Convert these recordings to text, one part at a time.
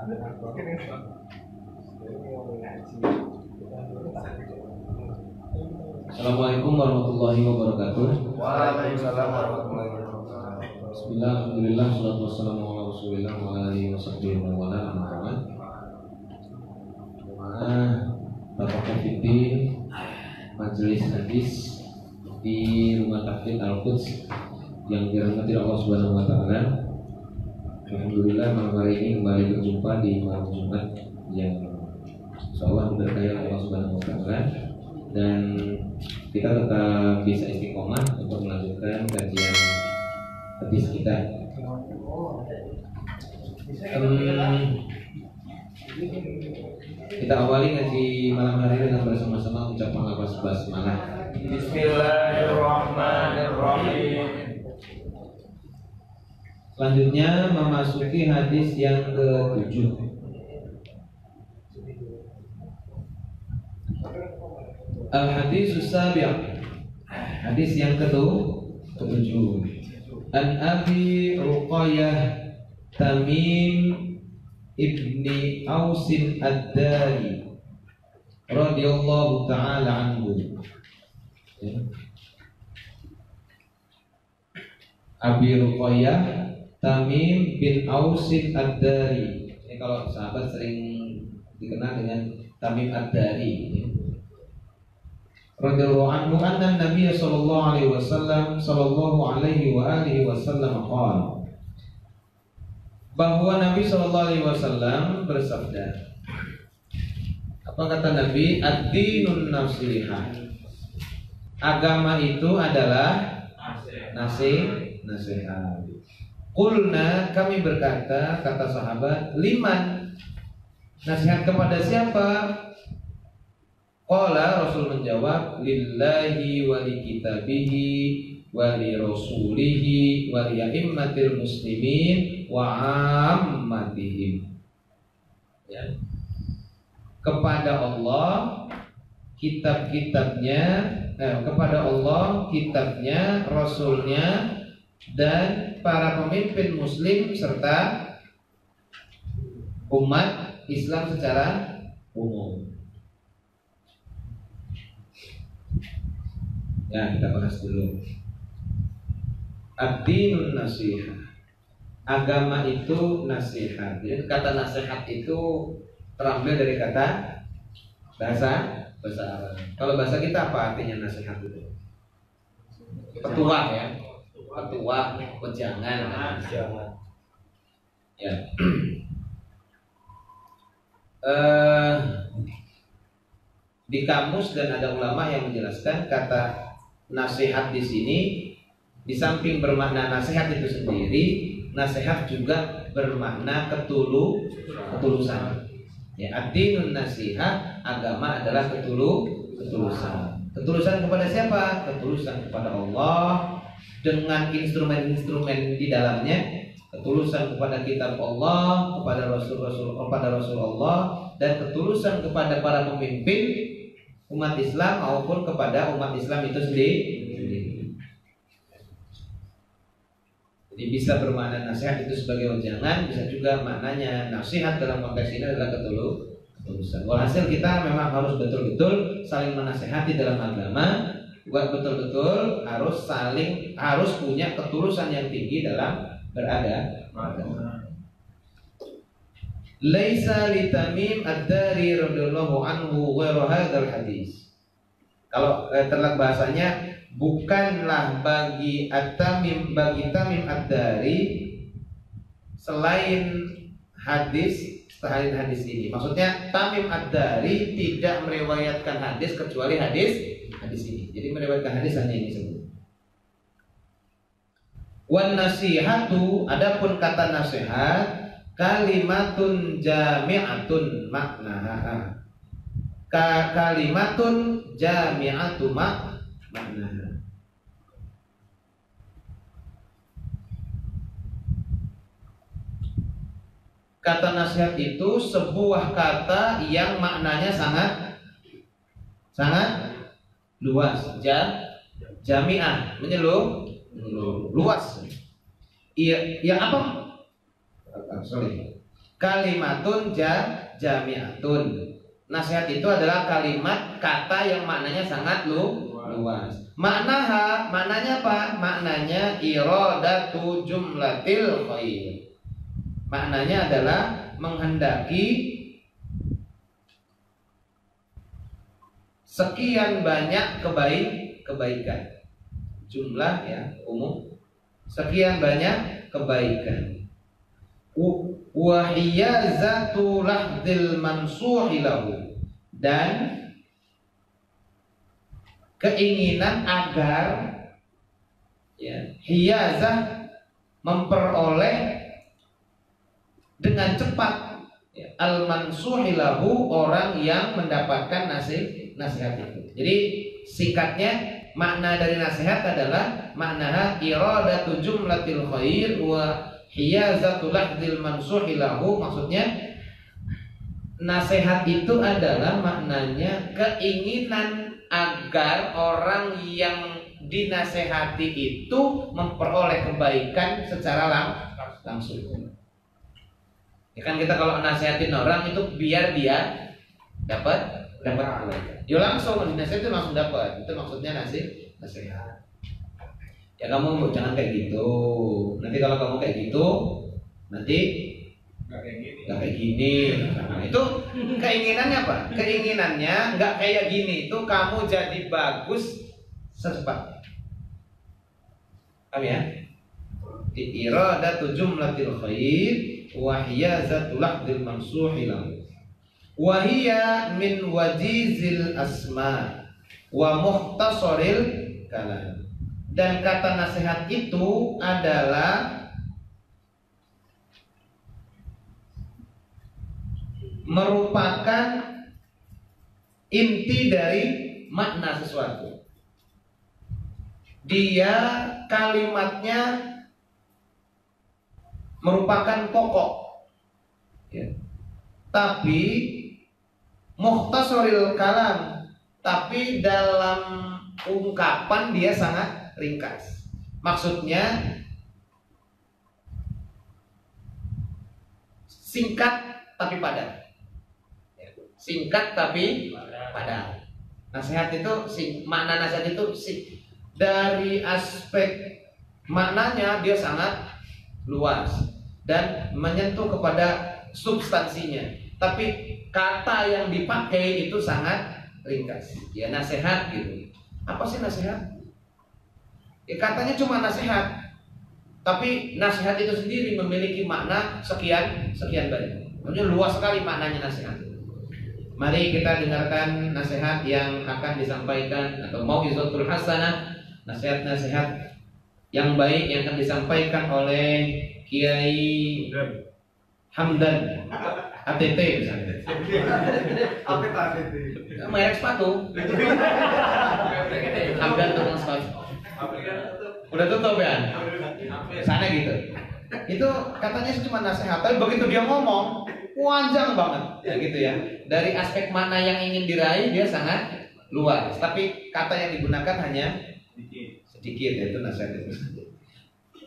Assalamualaikum warahmatullahi wabarakatuh. Waalaikumsalam warahmatullahi wabarakatuh. Bismillah, alhamdulillah, salatu wassalamu ala rasulillah wa ala alihi wa sahbihi wa ala aman. Bapak Fitin Majelis Hadis di Rumah Tahfidz Al-Quds yang dirahmati Allah Subhanahu wa taala. Alhamdulillah malam hari ini kembali berjumpa di malam Jumat yang insyaallah diberkahi Allah Subhanahu wa taala, dan kita tetap bisa istiqomah untuk melanjutkan kajian hadis kita. Kita awali ngaji malam hari dengan bersama-sama ucapan lafaz basmalah. Bismillahirrahmanirrahim. Selanjutnya memasuki hadis yang ke-7. Al-hadis sabi', hadis yang ke-7. An Abi Ruqayyah Tamim ibni Ausin Ad-Dari radhiyallahu ta'ala anhu. Abi Ruqayyah Tamim bin Ausin Ad-Dari. Ini kalau sahabat sering dikenal dengan Tamim Ad-Dari. Radhiyallahu anhu anna Nabi sallallahu alaihi wasallam qala, bahwa Nabi sallallahu alaihi wasallam bersabda. Apa kata Nabi? Ad-dinun nasihah. Agama itu adalah nasihat. Qulna, kami berkata, kata sahabat, liman? Nasihat kepada siapa? Qala, Rasul menjawab, lillahi wa li kitabihi wa li rasulihi wa li a'immatil muslimin wa ammatihim. Ya. Kepada Allah kepada Allah kitabnya, rasulnya, dan para pemimpin muslim serta umat Islam secara umum. Ya, kita bahas dulu. Ad-dinun nasihah. Agama itu nasihat. Jadi kata nasihat itu terambil dari kata bahasa Arab. Kalau bahasa kita apa artinya nasihat itu? Petuah ya. Petuah, wejangan. Ya. Di kamus dan ada ulama yang menjelaskan kata nasihat di sini, di samping bermakna nasihat itu sendiri, nasihat juga bermakna ketulusan. Ya, ad-dinun nasihat, agama adalah ketulusan. Ketulusan kepada siapa? Ketulusan kepada Allah dengan instrumen-instrumen di dalamnya. Ketulusan kepada kitab Allah, kepada Rasul Allah, dan ketulusan kepada para pemimpin umat Islam maupun kepada umat Islam itu sendiri. Jadi bisa bermakna nasihat itu sebagai wejangan, bisa juga maknanya nasihat dalam konteks ini adalah ketulusan. Walhasil kita memang harus betul-betul saling menasihati dalam agama, betul-betul harus punya ketulusan yang tinggi dalam beragama. Laisa li Tamim Ad-Dari radhiyallahu anhu ghairu hadzal hadis. Kalau terlak bahasanya, bukanlah bagi Tamim Ad-Dari selain hadis ini. Maksudnya Tamim Ad-Dari tidak meriwayatkan hadis kecuali hadis ini. Jadi meriwayatkan hadis hanya ini saja. Wan nasihatu, adapun kata nasihat, kalimatun jami'atun maknaha. Kalimatun jami'atu maknaha. Kata nasihat itu sebuah kata yang maknanya sangat luas. Jami'ah, menyeluruh, luas. Iya, apa? Sorry. kalimatun jami'atun. Nasihat itu adalah kalimat kata yang maknanya sangat luas. Maknanya apa? Maknanya iradatu jumlatil khair. Maknanya adalah menghendaki sekian banyak kebaikan. Jumlah ya umum. Sekian banyak kebaikan. Wa hiyazatu lahdil mansuhi lahu, dan keinginan agar ya, hiyazah memperoleh dengan cepat ya, al-mansuhi lahu, orang yang mendapatkan nasihat itu. Jadi singkatnya makna dari nasihat adalah makna iradatu jumlatil khair wa hiyazatul lahdil mansuhi lahu. Maksudnya nasihat itu adalah maknanya keinginan agar orang yang dinasehati itu memperoleh kebaikan secara langsung. Ya kan kita kalau nasihatin orang itu biar dia dapat kebaikan. Ya langsung dinasehati itu langsung dapat. Itu maksudnya nasihat. Ya kamu jangan kayak gitu. Nanti kalau kamu kayak gitu, nanti nggak kayak gini. Nah, itu keinginannya apa? Keinginannya nggak kayak gini. Itu kamu jadi bagus secepatnya. Paham ya? Iradatu jumlatil khair wa hiyazatul lahdil mansuhi lahu. Wa hiya min wajizil asma wa mukhtasaril kalam. Dan kata nasihat itu adalah merupakan inti dari makna sesuatu. Dia kalimatnya merupakan pokok ya. Tapi mukhtasaril kalam, tapi dalam ungkapan dia sangat ringkas. Maksudnya singkat tapi padat. Singkat tapi padat. Nasihat itu makna nasihat itu dari aspek maknanya dia sangat luas dan menyentuh kepada substansinya. Tapi kata yang dipakai itu sangat ringkas. Ya nasihat gitu. Apa sih nasihat? Ya, katanya cuma nasihat, tapi nasihat itu sendiri memiliki makna sekian banyak. Maksudnya luas sekali maknanya nasihat. Mari kita dengarkan nasihat yang akan disampaikan atau mau'izatul hasanah, nasihat-nasihat yang baik yang akan disampaikan oleh Kiai Hamdan ATT misalnya. Apa ATT? Merek sepatu. Hamdan tukang sepatu. Udah tutup ya? Sana gitu. Itu katanya cuma nasihat, tapi begitu dia ngomong panjang banget ya gitu ya. Dari aspek mana yang ingin diraih dia sangat luas, tapi kata yang digunakan hanya sedikit, yaitu nasihat itu saja.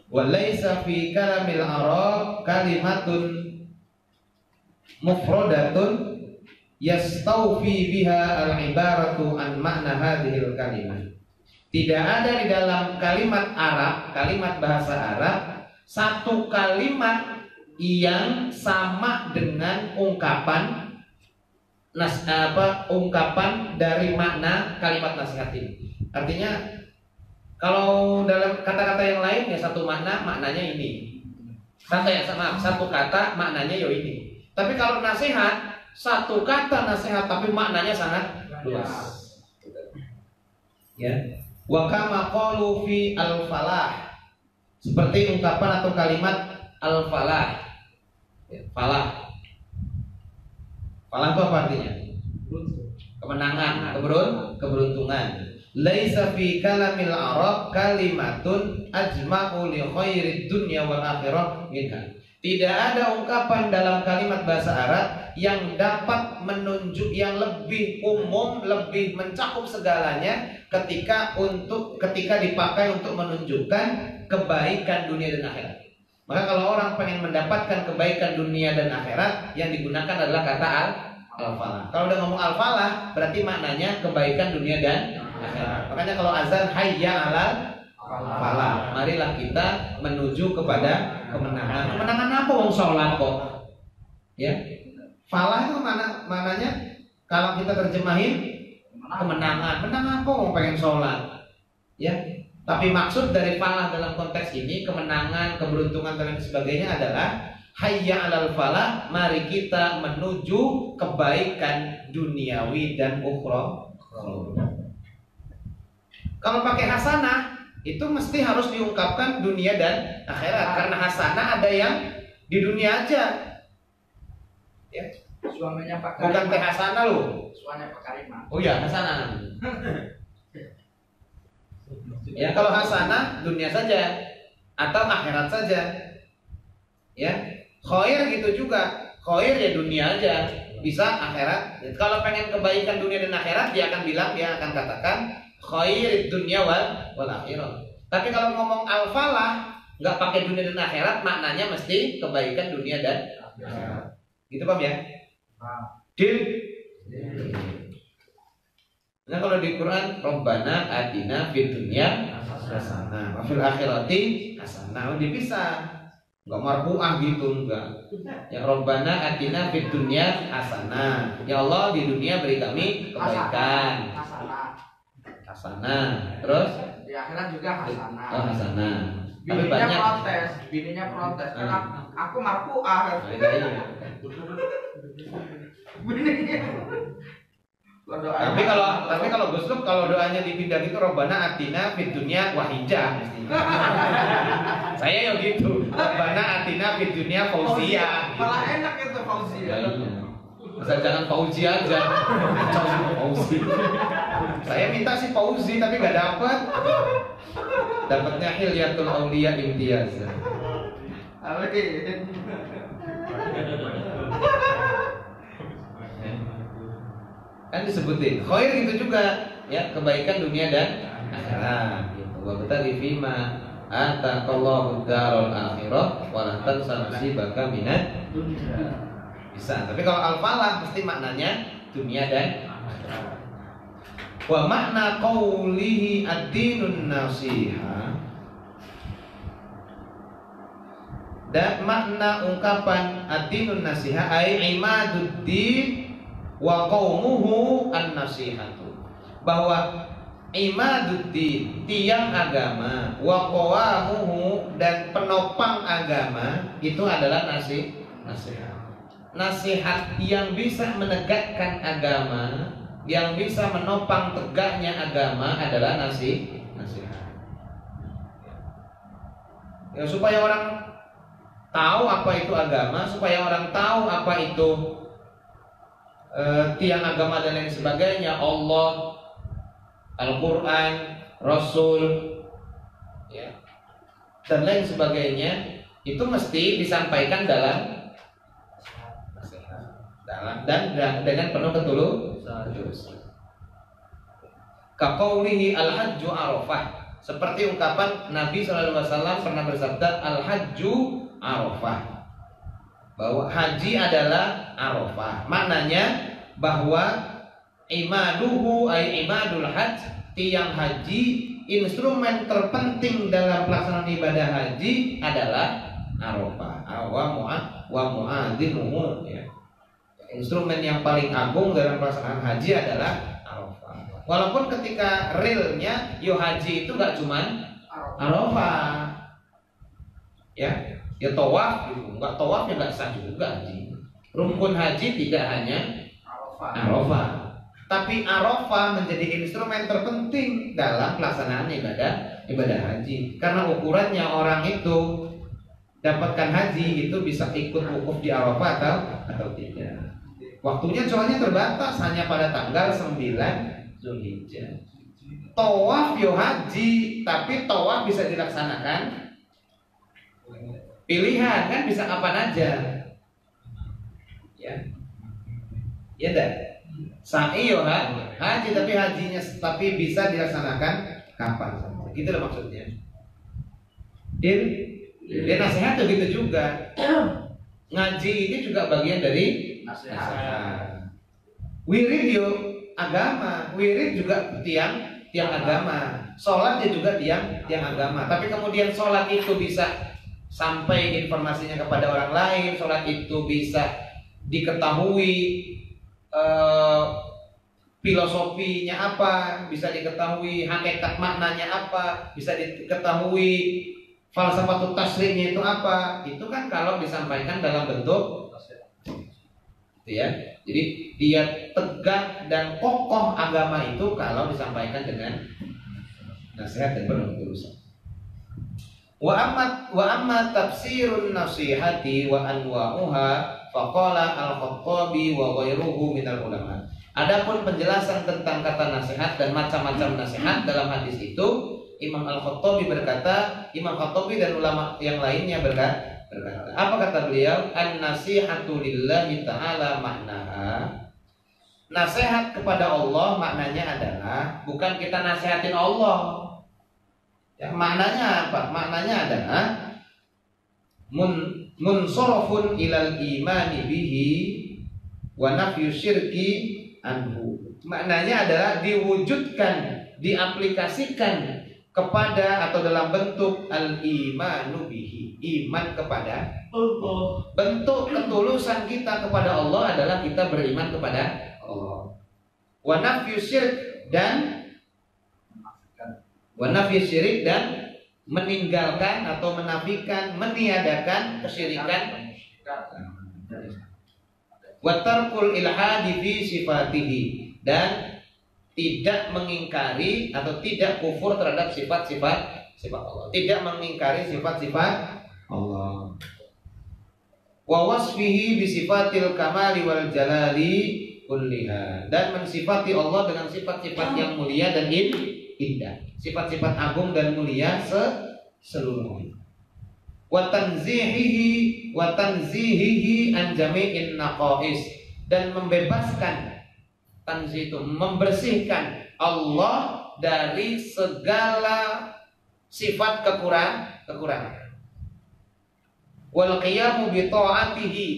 Walaysa fi kalamil Arab kalimatun mufradatun yastawfi biha al-ibaratu an makna hadhil kalimat. Tidak ada di dalam kalimat Arab, kalimat bahasa Arab, satu kalimat yang sama dengan ungkapan ungkapan dari makna kalimat nasihat ini. Artinya kalau dalam kata-kata yang lain ya satu maknanya ini. Satu kata maknanya yo ini. Tapi kalau nasihat, satu kata nasihat tapi maknanya sangat luas. Ya. Wa kama qalu fi al-falah, seperti ungkapan atau kalimat al-falah. Ya, falah. Falah itu apa artinya? Kemenangan, keberuntungan. Laisa fi kalamil Arab kalimatun ajma'u li khairid dunya wal akhirah minha. Tidak ada ungkapan dalam kalimat bahasa Arab yang dapat menunjuk, yang lebih umum, lebih mencakup segalanya ketika dipakai untuk menunjukkan kebaikan dunia dan akhirat. Maka kalau orang pengen mendapatkan kebaikan dunia dan akhirat, yang digunakan adalah kata al-falah. Kalau udah ngomong al-falah, berarti maknanya kebaikan dunia dan akhirat. Makanya kalau azan hayya alal falah, marilah kita menuju kepada kemenangan. Kemenangan apa wong sholat kok? Ya. Falah itu mananya kalau kita terjemahin kemenangan. Menang apa wong pengen sholat? Ya. Tapi maksud dari falah dalam konteks ini, kemenangan, keberuntungan dan sebagainya adalah hayya alal falah, mari kita menuju kebaikan duniawi dan ukhra. Kalau pakai hasanah, itu mesti harus diungkapkan dunia dan akhirat. Karena hasanah ada yang di dunia aja. Ya. Suaminya Pak Karim. Bukan teh hasanah loh. Suaminya Pak Karim. Oh iya, hasanah. Ya, kalau hasanah dunia saja atau akhirat saja. Ya. Khair gitu juga. Khair ya dunia aja, bisa akhirat. Kalau pengen kebaikan dunia dan akhirat, dia akan bilang, dia akan katakan khairid dunya wal akhirah. Tapi kalau ngomong al-falah nggak pakai dunia dan akhirat, maknanya mesti kebaikan dunia dan akhirat. Gitu paham ya? Deal. Nah kalau di Quran, Rabbana atina fid dunya hasanah wa fil akhirati hasanah, dipisah. Enggak marfu'ah gitu, enggak. Ya Rabbana atina fid dunya hasanah. Ya Allah, di dunia beri kami kebaikan. Hasanah. Terus di akhirat juga hasanah. Oh, hasanah. Tapi Bininya banyak protes, bininya protes. Karena aku marfu'ah. Iya. Bininya. Tapi kalau Gus Dur, kalau doanya dipindah itu Rabbana atina fid dunya wahijah mestinya. Saya ya gitu. Rabbana atina fid dunya fauziyah. Malah enak itu fauziyah. Asal jangan Fauzi aja. Fauzi. Saya minta sih Fauzi tapi nggak dapat. Dapatnya Hilyatul Auliya Imtiaz. Kan disebutin khair gitu juga, ya, kebaikan dunia dan akhirat gitu. Wa bataghi fima ataqallahu darul akhirah wa la tansa nasibaka minad dunya. Bisa, tapi kalau al-falah mesti maknanya dunia dan akhirat. Wa makna qaulihi ad-dinun nasiha, dan makna ungkapan ad-dinun nasiha ai imaduddin wa qaumuhu an-nasihatu, bahwa imaduddin tiang agama, wa qawamuhu dan penopang agama itu adalah nasihat. Nasihat yang bisa menegakkan agama, yang bisa menopang tegaknya agama adalah nasihat. Ya, supaya orang tahu apa itu agama, supaya orang tahu apa itu tiang agama dan lain sebagainya, Allah, Al-Quran, Rasul, ya, dan lain sebagainya, itu mesti disampaikan dalam dan dengan penuh ketulusan. Kaqaulihi al-hajju arafah, seperti ungkapan Nabi SAW pernah bersabda al-hajju arafah, bahwa haji adalah arafah. Maknanya bahwa imaduhu ay imadul hajj, tiang haji, instrumen terpenting dalam pelaksanaan ibadah haji adalah arafah. Wa mu'adzimuhu, ya. Instrumen yang paling agung dalam pelaksanaan haji adalah arafah. Walaupun ketika realnya yo haji itu gak cuman arafah, ya tawaf gitu, nggak tawaf ya nggak sah juga haji. Rukun haji tidak hanya arafah, tapi arafah menjadi instrumen terpenting dalam pelaksanaan ibadah haji. Karena ukurannya orang itu dapatkan haji itu bisa ikut wukuf di arafah atau tidak. Waktunya soalnya terbatas, hanya pada tanggal 9 Zulhijjah. Tawaf yo haji, tapi tawaf bisa dilaksanakan pilihan, kan bisa kapan aja, ya dah. Sa'i yo haji, tapi hajinya bisa dilaksanakan kapan saja. Gitu loh maksudnya. Ya nasihat begitu juga. Ngaji ini juga bagian dari nasihat. Wirid yo agama, wirid juga tiang agama. Sholat juga tiang agama. Tapi kemudian sholat itu bisa sampai informasinya kepada orang lain, sholat itu bisa diketahui filosofinya apa, bisa diketahui hakikat maknanya apa, bisa diketahui falsafatut tasrihnya itu apa. Itu kan kalau disampaikan dalam bentuk ya. Jadi dia tegak dan kokoh agama itu kalau disampaikan dengan nasihat dan penuh ketulusan. Wa amma tafsirun nasihati wa anwa'uha faqala al-Khattabi wa ghairuhu minal ulama. Adapun penjelasan tentang kata nasihat dan macam-macam nasihat dalam hadis itu, Imam Al-Khattabi berkata, Imam Khattabi dan ulama yang lainnya berkata, apa kata beliau? An-nasihatu lillahi ta'ala maknaha. Nasihat kepada Allah maknanya adalah bukan kita nasihatin Allah. Ya, maknanya apa? Maknanya adalah munsorofun ilal imani bihi wa nafyu syirki anhu. Maknanya adalah diwujudkan, diaplikasikan kepada atau dalam bentuk al-imanu bihi, iman kepada Allah. Bentuk ketulusan kita kepada Allah adalah kita beriman kepada Allah. Wa nafyu syirk dan syirik dan meninggalkan atau menafikan, meniadakan kesyirikan. Wa tarkul ilhadi fi sifatihi, dan tidak mengingkari atau tidak kufur terhadap sifat-sifat Allah. Tidak mengingkari sifat-sifat Allah. Wa wasfihi bi sifatil kamali wal jalali kulliha, dan mensifati Allah dengan sifat-sifat yang mulia dan indah, sifat-sifat agung dan mulia seluruhnya. Wa tanzihihi an jami'in naqais, dan membebaskan, tanzih itu membersihkan Allah dari segala sifat kekurangan. Wal qiyamu bi ta'atihi,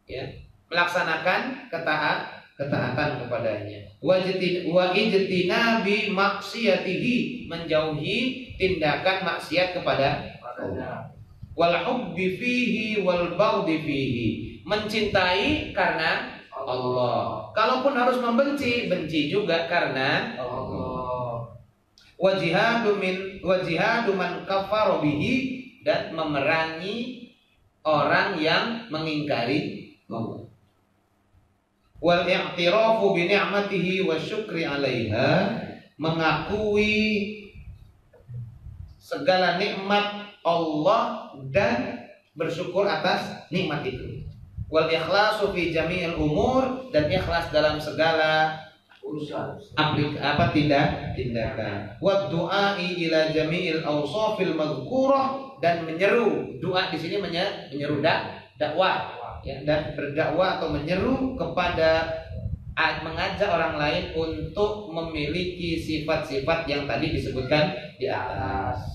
ya, melaksanakan ketaatan kepadanya. Wa ijtinabi maksiyatihi, menjauhi tindakan maksiat kepada Allah. Wal hubbi fihi wal baghdi fihi, mencintai karena Allah. Kalaupun harus membenci, benci juga karena Allah. Wa jihadu man kafara bihi, dan memerangi orang yang mengingkari Allah. Wal i'tirafu bi ni'matihi wa syukri 'alaiha, mengakui segala nikmat Allah dan bersyukur atas nikmat itu. Wal ikhlasu fi jami'il umur, dan ikhlas dalam segala urusan tindakan. Wa du'ai ila jami'il awsafil madhkurah, dan menyeru, doa di sini menyeru dakwah, ya, dan berdakwah atau menyeru kepada, mengajak orang lain untuk memiliki sifat-sifat yang tadi disebutkan di atas.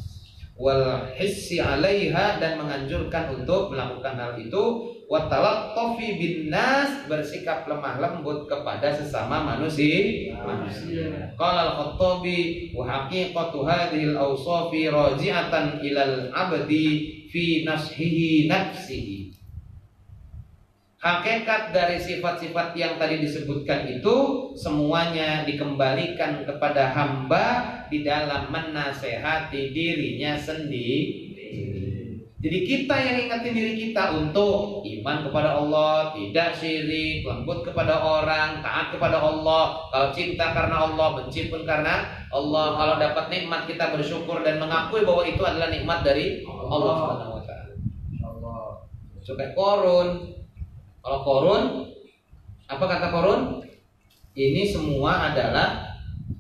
Wal hissi 'alaiha, dan menganjurkan untuk melakukan hal itu. Wa talattafi bin nas, bersikap lemah lembut kepada sesama manusia. Qala al-Khattabi wa haqiqatu hadhil awsafi raji'atan ilal abdi fi nashihi nafsihi. Hakikat dari sifat-sifat yang tadi disebutkan itu semuanya dikembalikan kepada hamba di dalam menasehati dirinya sendiri. Jadi kita yang ingatin diri kita untuk iman kepada Allah, tidak syirik, lembut kepada orang, taat kepada Allah. Kalau cinta karena Allah, benci pun karena Allah. Kalau dapat nikmat kita bersyukur dan mengakui bahwa itu adalah nikmat dari Allah Subhanahu wa taala. Coba Korun. Kalau Korun, apa kata Korun? Ini semua adalah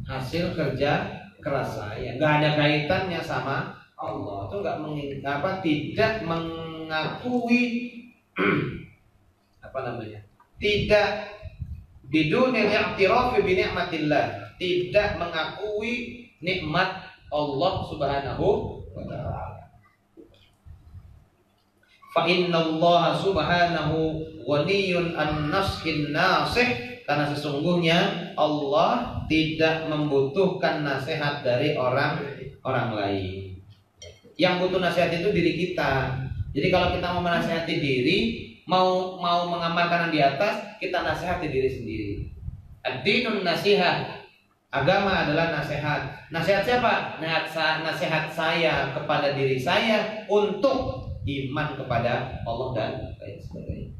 hasil kerja keras saya. Nggak ada kaitannya sama Allah. Itu tidak mengakui tidak bidunil i'tirafi bi ni'matillah, tidak mengakui nikmat Allah Subhanahu wa taala. Fa innallaha subhanahu ghaniyun an-nashin nasih, karena sesungguhnya Allah tidak membutuhkan nasihat dari orang lain. Yang butuh nasihat itu diri kita. Jadi kalau kita mau menasihati diri, mau mengamalkan yang di atas, kita nasihati diri sendiri. Ad-dinun nasihat. Agama adalah nasihat. Nasihat siapa? Nasihat saya kepada diri saya untuk iman kepada Allah dan lain sebagainya.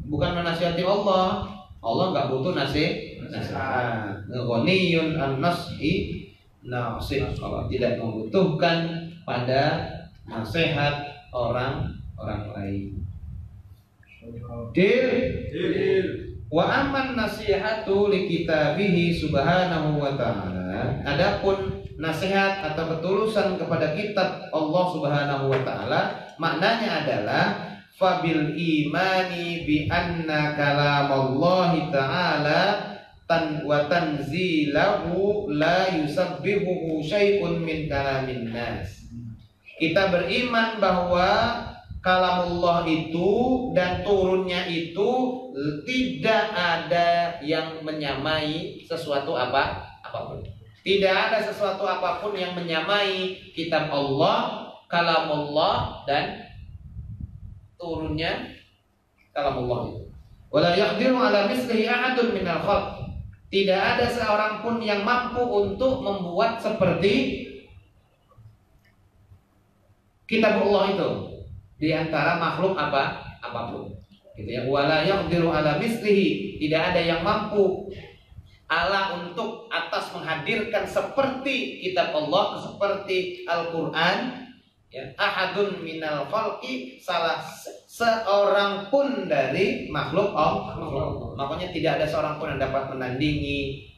Bukan menasihati Allah. Allah nggak butuh nasihat. Ghaniyun an-nashi nasih. Allah tidak membutuhkan pada nasihat orang lain. Deal. Wa amman nasihatu li kitabihi subhanahu wa ta'ala. Adapun nasihat atau ketulusan kepada kitab Allah subhanahu wa ta'ala, maknanya adalah fabil imani bi anna kalamallahi ta'ala wa tanzilahu la yusabbihuhu syai'un min kalamin nas. Kita beriman bahwa kalamullah itu dan turunnya itu tidak ada yang menyamai sesuatu apapun. Tidak ada sesuatu apapun yang menyamai kitab Allah, kalamullah dan turunnya kalamullah itu. Wala yaqdiru ala mislihi ahadun minal khalq. Tidak ada seorang pun yang mampu untuk membuat seperti kitab Allah itu di antara makhluk apapun. Gitu ya. Wala yaqdiru ala mislihi, tidak ada yang mampu ala untuk atas menghadirkan seperti kitab Allah, seperti Al-Qur'an, ya, ahadun minal khalqi, salah seorang pun dari makhluk Allah. Makanya tidak ada seorang pun yang dapat menandingi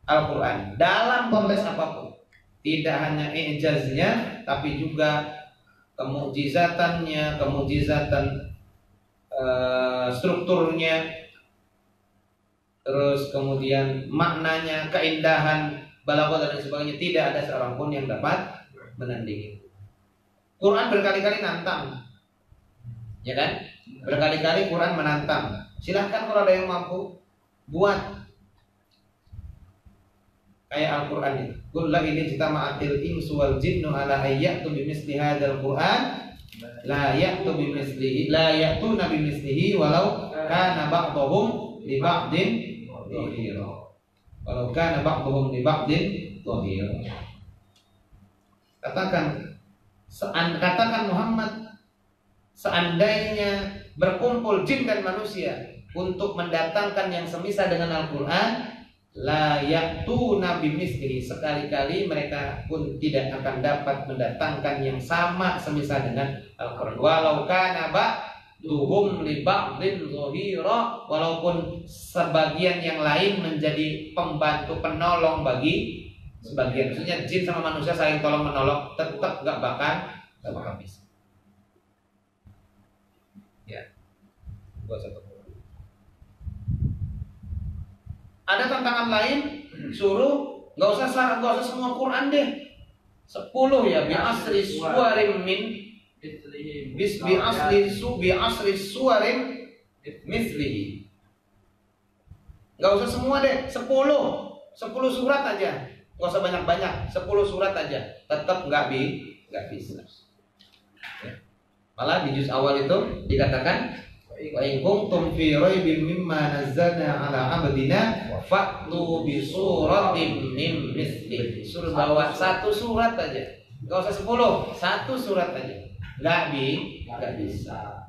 Al-Qur'an dalam konteks apapun. Tidak hanya ijaznya, tapi juga kemukjizatan strukturnya, terus kemudian maknanya, keindahan, balaghah dan sebagainya. Tidak ada seorang pun yang dapat menandingi. Quran berkali-kali nantang, ya kan? Berkali-kali Quran menantang. Silahkan kalau ada yang mampu buat kayak Al-Quran ini. Qul la in ijtama'atil insu wal jinnu ala ayyatu bimisli hadzal Qur'an la ya'tuna bimislihi walau kana ba'dhum li ba'din dhahira. Walau kana ba'dhum li ba'din dhahira. Katakan Muhammad, seandainya berkumpul jin dan manusia untuk mendatangkan yang semisal dengan Al-Quran, la ya'tuna bimislihi, sekali-kali mereka pun tidak akan dapat mendatangkan yang sama semisal dengan Al-Quran. Walau kana ba'duhum li ba'din dhahira, walaupun sebagian yang lain menjadi pembantu penolong bagi sebagian. Maksudnya jin sama manusia saling tolong menolong, tetap gak bakal bisa. Ya. Buat satu. Ada tantangan lain, suruh nggak usah semua Quran deh, 10 ya, bi asri suwarim min bi asri suwarim mislihi. Nggak usah semua deh, 10 surat aja, nggak usah banyak-banyak, 10 surat aja, tetap nggak bisa. Malah di juz awal itu dikatakan, wa in kuntum fi raibin mimma nazzalna ala abdina fa'tu bi suratin min mislihi. Suruh bawa 1 surat aja, enggak usah 10, 1 surat aja. Enggak bisa.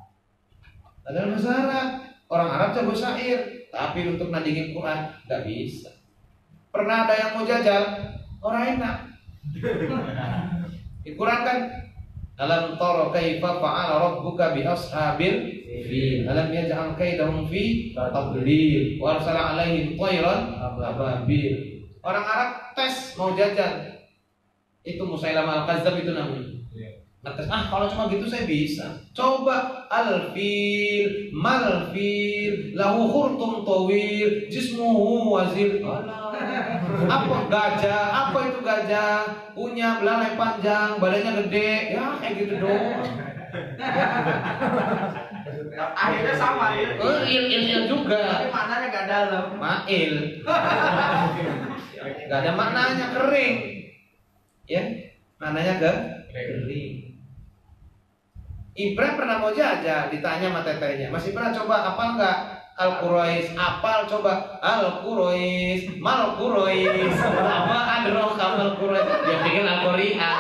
Ada bahasa Arab, orang Arab jago syair, tapi untuk nandingin Quran enggak bisa. Pernah ada yang mau jajal, orang enak. Di Quran kan, alam tara kaifa fa'ala rabbuka bi ashabil fil alam yaj'al kaidahum fi tadlil wa arsala 'alaihim tayran ababil. Orang Arab tes mau jajal. Itu Musailamah al-Kadzdzab itu namanya. Ngetes, kalau cuma gitu saya bisa. Coba al-fil, mal-fil, lahu khurtum tawil, jismuhu wazil. Apa gajah? Apa itu gajah? Punya belalai panjang, badannya gede. Ya kayak gitu doang. Akhirnya sama ya. Oh, il juga. Tapi maknanya nggak dalam. Mail. Gak ada maknanya, kering. Ya, maknanya kering. Ibrah pernah mau jajal, ditanya sama tetehnya, masih pernah coba apal nggak? Al-Quraish, apal coba. Al-Quraish, mal Quraish, apa adroh kamal Quraish? Dia pikir Al-Qari'ah,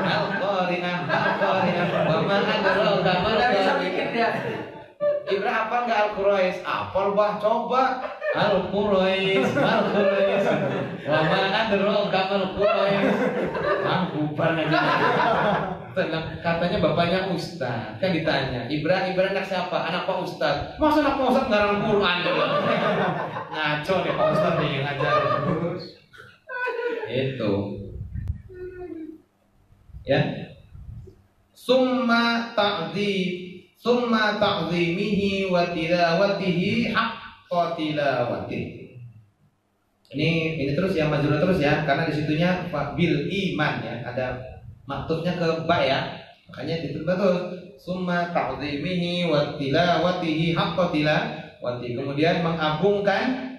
Al-Qari'ah, Al-Qari'ah, apa adroh kamal Udah bisa Quraish? bikin dia. Ibrah apal nggak Al-Quraish? Apal bah, coba. Al-Quraish, mal Quraish, apa adroh kamal Quraish? Bubar aja. Katanya bapaknya Ustaz, kan ditanya, Ibrah anak siapa? Anak Pak Ustaz. Masa anak Pak Ustaz ngarang Quran? Ngaco deh Pak Ustaz nih yang ngajarin terus. Itu. Ya. Summa ta'zimihi wa tilawatihi haqqa tilawatihi. Ini terus ya, majrur terus ya, karena disitunya bil iman ya, ada maktubnya ke ba ya, makanya ditulis terus summa ta'zimihi wa tilawatihi haqqa tilawati. Kemudian mengagungkan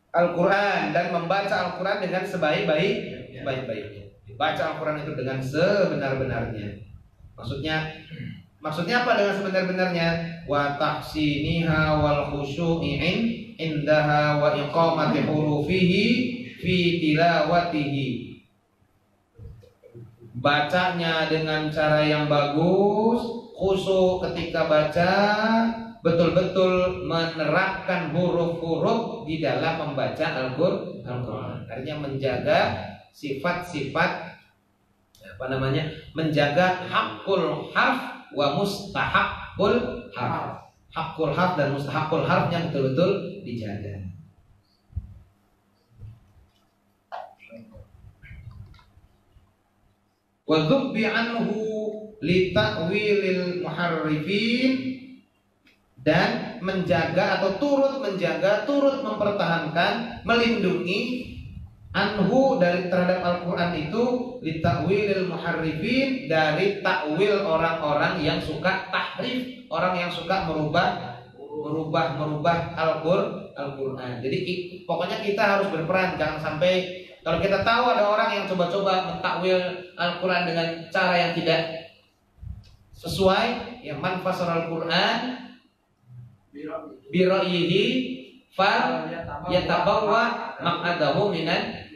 Al-Quran dan membaca Al-Quran dengan sebaik-baiknya. Baca Al-Quran itu dengan sebenar-benarnya. Maksudnya apa dengan sebenar-benarnya? Wa tahsiniha wal khusyu'in indaha wa iqamati hurufihi fi tilawatihi. Bacanya dengan cara yang bagus, khusyuk ketika baca, betul-betul menerapkan huruf-huruf di dalam membaca Al-Quran. Artinya menjaga sifat-sifat menjaga hakul harf wa mustahakul harf. Hakul harf dan mustahakul harfnya betul-betul dijaga. Wa dhubbi anhu li ta'wilil muharrifin, dan menjaga atau turut mempertahankan, melindungi anhu dari terhadap Al-Quran itu li ta'wilil muharrifin, dari takwil orang-orang yang suka tahrif, orang yang suka merubah Al-Quran. Jadi pokoknya kita harus berperan, jangan sampai kalau kita tahu ada orang yang coba-coba mentakwil Al-Quran dengan cara yang tidak sesuai, yang man fasara Al-Quran bi ra'yihi fal yatabawwa maq'adahu minan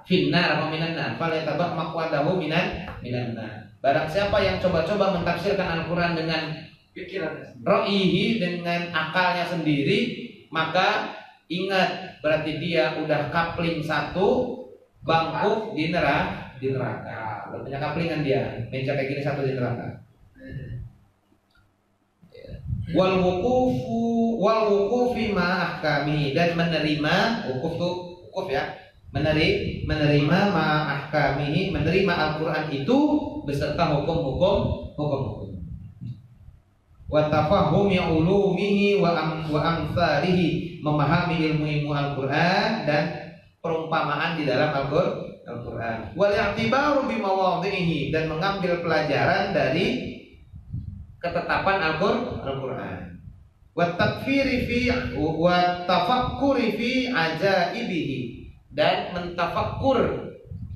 finnar atau minan nar. Fal yatabawwa maq'adahu minan nar. Barang siapa yang coba-coba mentafsirkan Al-Quran dengan pikiran ra'yihi, dengan akalnya sendiri, maka ingat, berarti dia udah kapling satu bangku di neraka. Udah punya kaplingan dia, meja kayak gini satu di neraka. Wal wuqufi ma ahkami, dan menerima wukuf ya, menerima ma ahkamihi, menerima Al-Quran itu beserta hukum-hukum. Wa tafahumi ulumihi wa amsalihi, memahami ilmu-ilmu Al-Quran dan perumpamaan di dalam Al-Quran. Wal i'tibaru bi mawadhihi, dan mengambil pelajaran dari ketetapan Al-Quran. Wa takfiri fi wa tafakkuri fi ajaibihi, dan mentafakkur,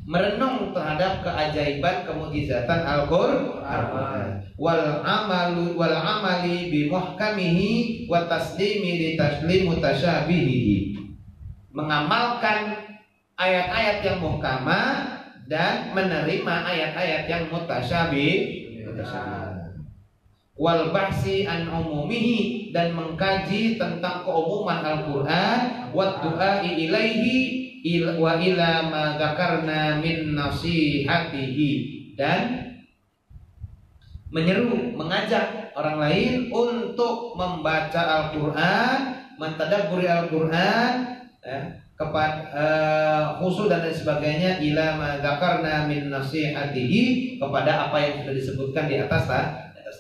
merenung terhadap keajaiban kemukjizatan Al-Quran. Wal amali bi muhkamihi wa taslimi li taslim mutasyabihi, mengamalkan ayat-ayat yang muhkamah dan menerima ayat-ayat yang mutasyabih. Wal bahsi an umumihi, dan mengkaji tentang keumuman Al-Quran. Wa du'ai ilaihi wa ila ma dzakarna min nasihatihi, dan menyeru, mengajak orang lain untuk membaca Al-Quran, mentadabburi Al-Quran, kepada khusus dan lain sebagainya, ila ma dzakarna min nasihatihi, kepada apa yang sudah disebutkan di atas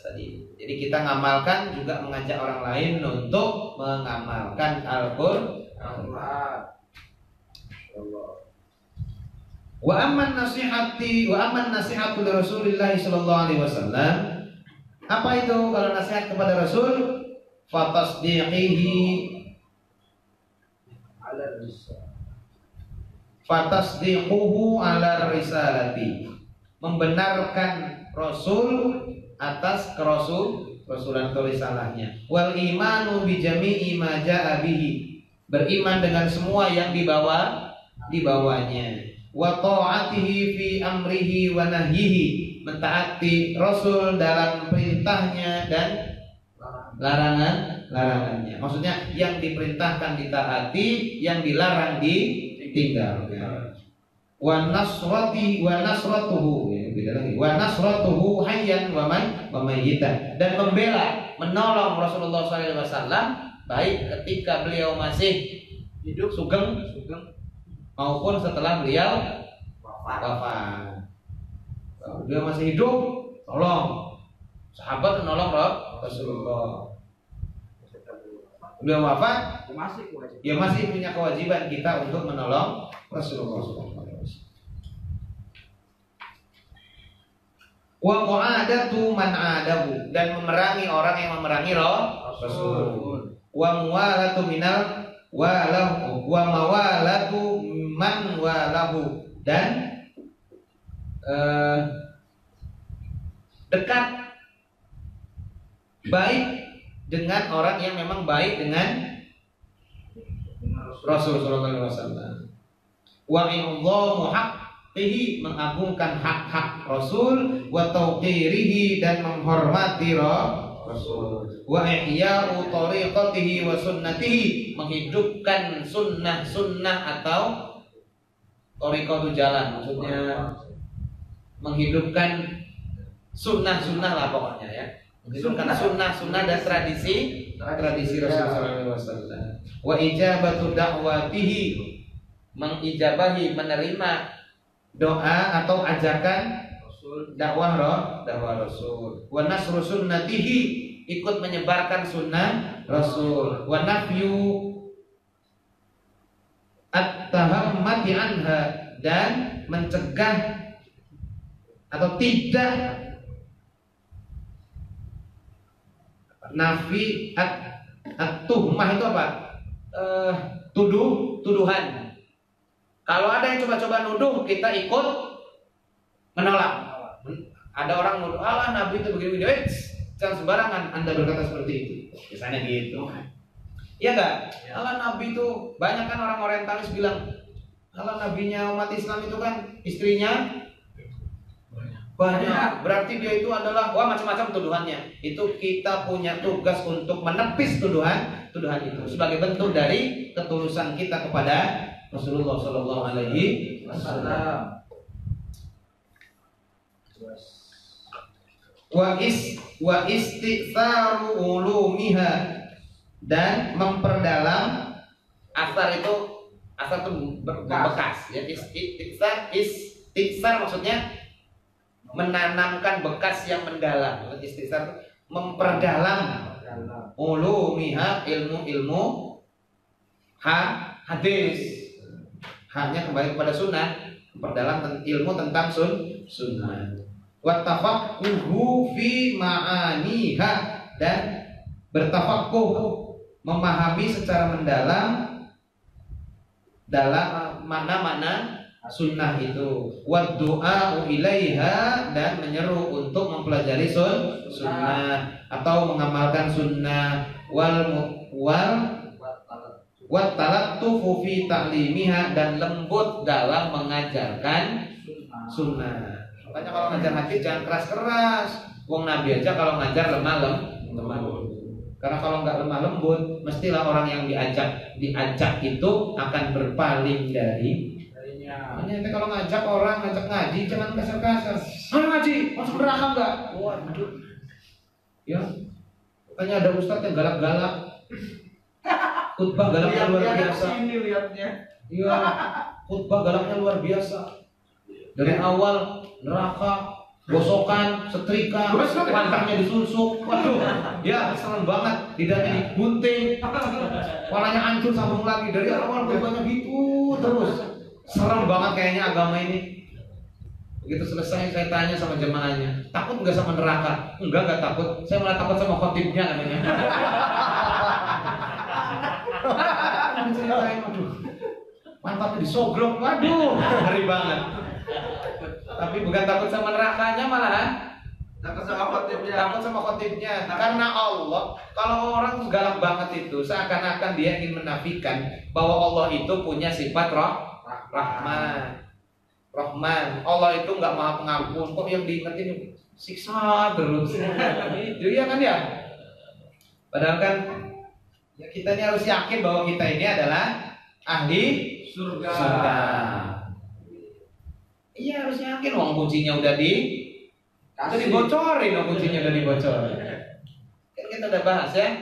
tadi. Jadi kita ngamalkan juga mengajak orang lain untuk mengamalkan Al-Quran. Wa amman nasihatu li Rasulillah sallallahu alaihi wasallam, Apa itu kalau nasihat kepada Rasul? Fatasdiquhu ala risalati, membenarkan Rasul atas rasulan atau risalahnya. Wal imanu bi jami'i ma ja'a bihi, beriman dengan semua yang dibawanya. Wa ta'atihi fi amrihi wa nahyihi, mentaati Rasul dalam perintahnya dan larangannya. Maksudnya yang diperintahkan ditaati, yang dilarang ditinggalkan. Wa nasratuhu, beda lagi. Wa nasratuhu hayyan wa mayyitan, dan menolong Rasulullah SAW baik ketika beliau masih hidup sugeng maupun setelah beliau wafat. Kalau beliau masih hidup, tolong sahabat menolong Rasulullah. Beliau wafat, ya masih punya kewajiban kita untuk menolong Rasulullah SAW. Wa mu'adatu man adahu, dan memerangi orang yang memerangi Rasul. Wa muwalatu minal walahu, wa mawalatu man walahu, dan dekat baik dengan orang yang memang baik dengan Rasul sallallahu alaihi wasallam. Wa inallahu haqqihi, mengagungkan hak-hak Rasul, wa tauqirihi, dan menghormati Rasul, wa ihya'u tariqatihi wa sunnatihi, menghidupkan sunnah atau tariqah itu jalan, maksudnya menghidupkan sunnah lah pokoknya ya. Menghidupkan sunnah dan tradisi Rasulullah SAW. Wa ijabatu da'watihi, mengijabahi, menerima doa atau ajakan dakwah Rasul. Wa nasru sunnatihi, ikut menyebarkan sunnah Rasul. Wa nafyu at-tahammati anha, dan mencegah atau tidak nafi at-tuhmah itu apa? Tuduhan. Kalau ada yang coba-coba nuduh, kita ikut menolak. Ada orang nuduh, Allah Nabi itu begini-begini, jangan sembarangan Anda berkata seperti itu. Biasanya gitu. Iya enggak? Allah Nabi itu, banyak kan orang orientalis bilang, Allah Nabinya umat Islam itu kan istrinya banyak, berarti dia itu adalah macam-macam tuduhannya. Itu kita punya tugas untuk menepis tuduhan itu sebagai bentuk dari ketulusan kita kepada Rasulullah Sallallahu Alaihi Wasallam. Wa istiqsaru ulumiha, dan memperdalam asar itu bekas ya. Istiqsar maksudnya menanamkan bekas yang mendalam. Istiqsar memperdalam ulumiha, ilmu hadis. Hanya kembali kepada sunnah, memperdalam ilmu tentang sunnah. Wa tafaqquhu fi ma'aniha, dan bertafaqquh, memahami secara mendalam dalam makna-makna sunnah itu. Wa du'a ilaiha, dan menyeru untuk mempelajari sunnah atau mengamalkan sunnah. Wa talattufu fi ta'limiha, dan lembut dalam mengajarkan sunnah. Makanya kalau ngajar hadis jangan keras-keras. Wong Nabi aja kalau ngajar lemah lembut. Karena kalau nggak lemah lembut, mestilah orang yang diajak itu akan berpaling darinya. Makanya kalau ngajak ngaji jangan kasar-kasar. Mana ngaji? Masuk neraka enggak? Waduh. Ya. Makanya ada ustadz yang galak-galak. Khutbah galaknya luar biasa. Iya. Khutbah galaknya luar biasa. Dari awal neraka, gosokan, setrika, pantangnya disusuk. Waduh, ya serem banget. Lidahnya digunting, kepalanya hancur, sambung lagi. Dari awal khutbahnya gitu terus. Serem banget kayaknya agama ini. Begitu selesai saya tanya sama jemaahnya, takut nggak sama neraka? Enggak takut. Saya malah takut sama khotibnya katanya. Ceritain, waduh, mantapnya disogrok, waduh, ngeri banget. Tapi bukan takut sama nerakanya, malahan Takut sama khotibnya. takut sama khotibnya. Karena Allah, kalau orang tuh galak banget itu, seakan-akan dia ingin menafikan bahwa Allah itu punya sifat Rahman. Allah itu nggak maha pengampun, kok yang diingetin siksa terus. Itu ya kan ya. Padahal kan ya kita ini harus yakin bahwa kita ini adalah ahli Surga. Iya harus yakin, uang kuncinya udah dibocorin, uang kuncinya udah dibocorin. Kan kita udah bahas ya,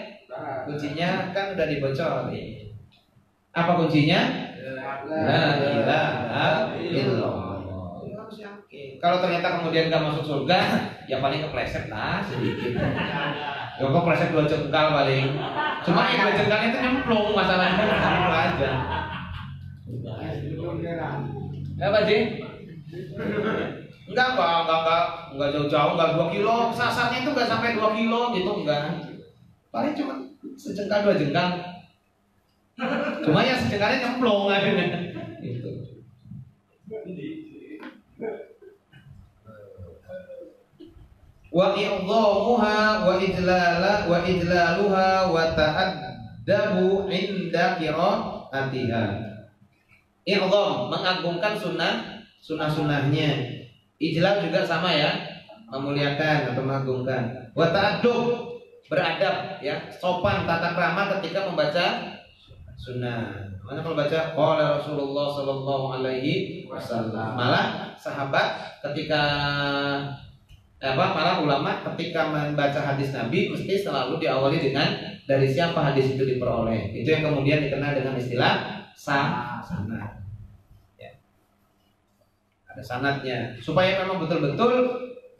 kuncinya kan udah dibocorin. Apa kuncinya? La ilaha illallah. Harus yakin. Kalau ternyata kemudian nggak masuk surga, ya paling kepleset lah sedikit. Ya kok pleset 2 jengkal paling. Cuma yang 2 jengkal itu nyemplung masalahnya itu aja. Ya Pak Ji? Enggak jauh-jauh, enggak 2 kilo. Sasarnya itu enggak sampai 2 kilo gitu, enggak. Paling cuma sejengkal 2 jengkal. Cuma ya sejengkalnya nyemplung akhirnya. Gitu. Wa i'dhamuha wa ijlaluha wa ta'addabu 'inda qiraatiha. I'dham mengagungkan sunnah-sunnahnya. Ijlal juga sama ya, memuliakan atau mengagungkan. Wa ta'addub beradab ya, sopan tata krama ketika membaca sunnah. Mana kalau baca qala Rasulullah sallallahu alaihi wasallam. Malah sahabat ketika para ulama ketika membaca hadis Nabi mesti selalu diawali dengan dari siapa hadis itu diperoleh. Itu yang kemudian dikenal dengan istilah sanad. Ya. Ada sanadnya supaya memang betul-betul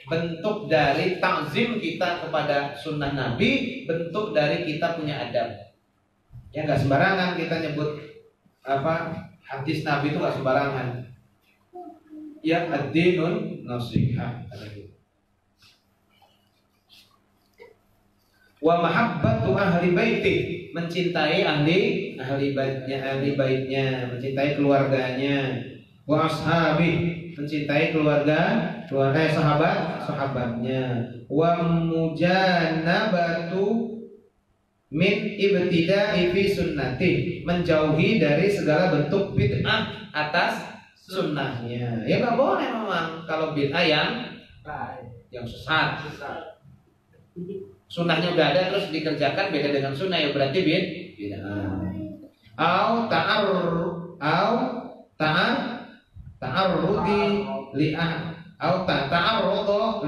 bentuk dari takzim kita kepada sunnah Nabi, bentuk dari kita punya adab. Ya nggak sembarangan kita nyebut hadis Nabi itu nggak sembarangan. Ya ad-dinun nasihah. Wa mahabbatu ahli baiti, mencintai ahli baitnya, mencintai keluarganya. Wa ashabi, mencintai keluarga sahabatnya. Wa mujanabatu min ibtida'i fi sunnati, menjauhi dari segala bentuk bid'ah atas sunnahnya. Ya nggak boleh memang kalau bid'ah yang sesat. Sunnahnya udah ada terus dikerjakan beda dengan sunnah, ya berarti bid'ah. Ta'arrudi li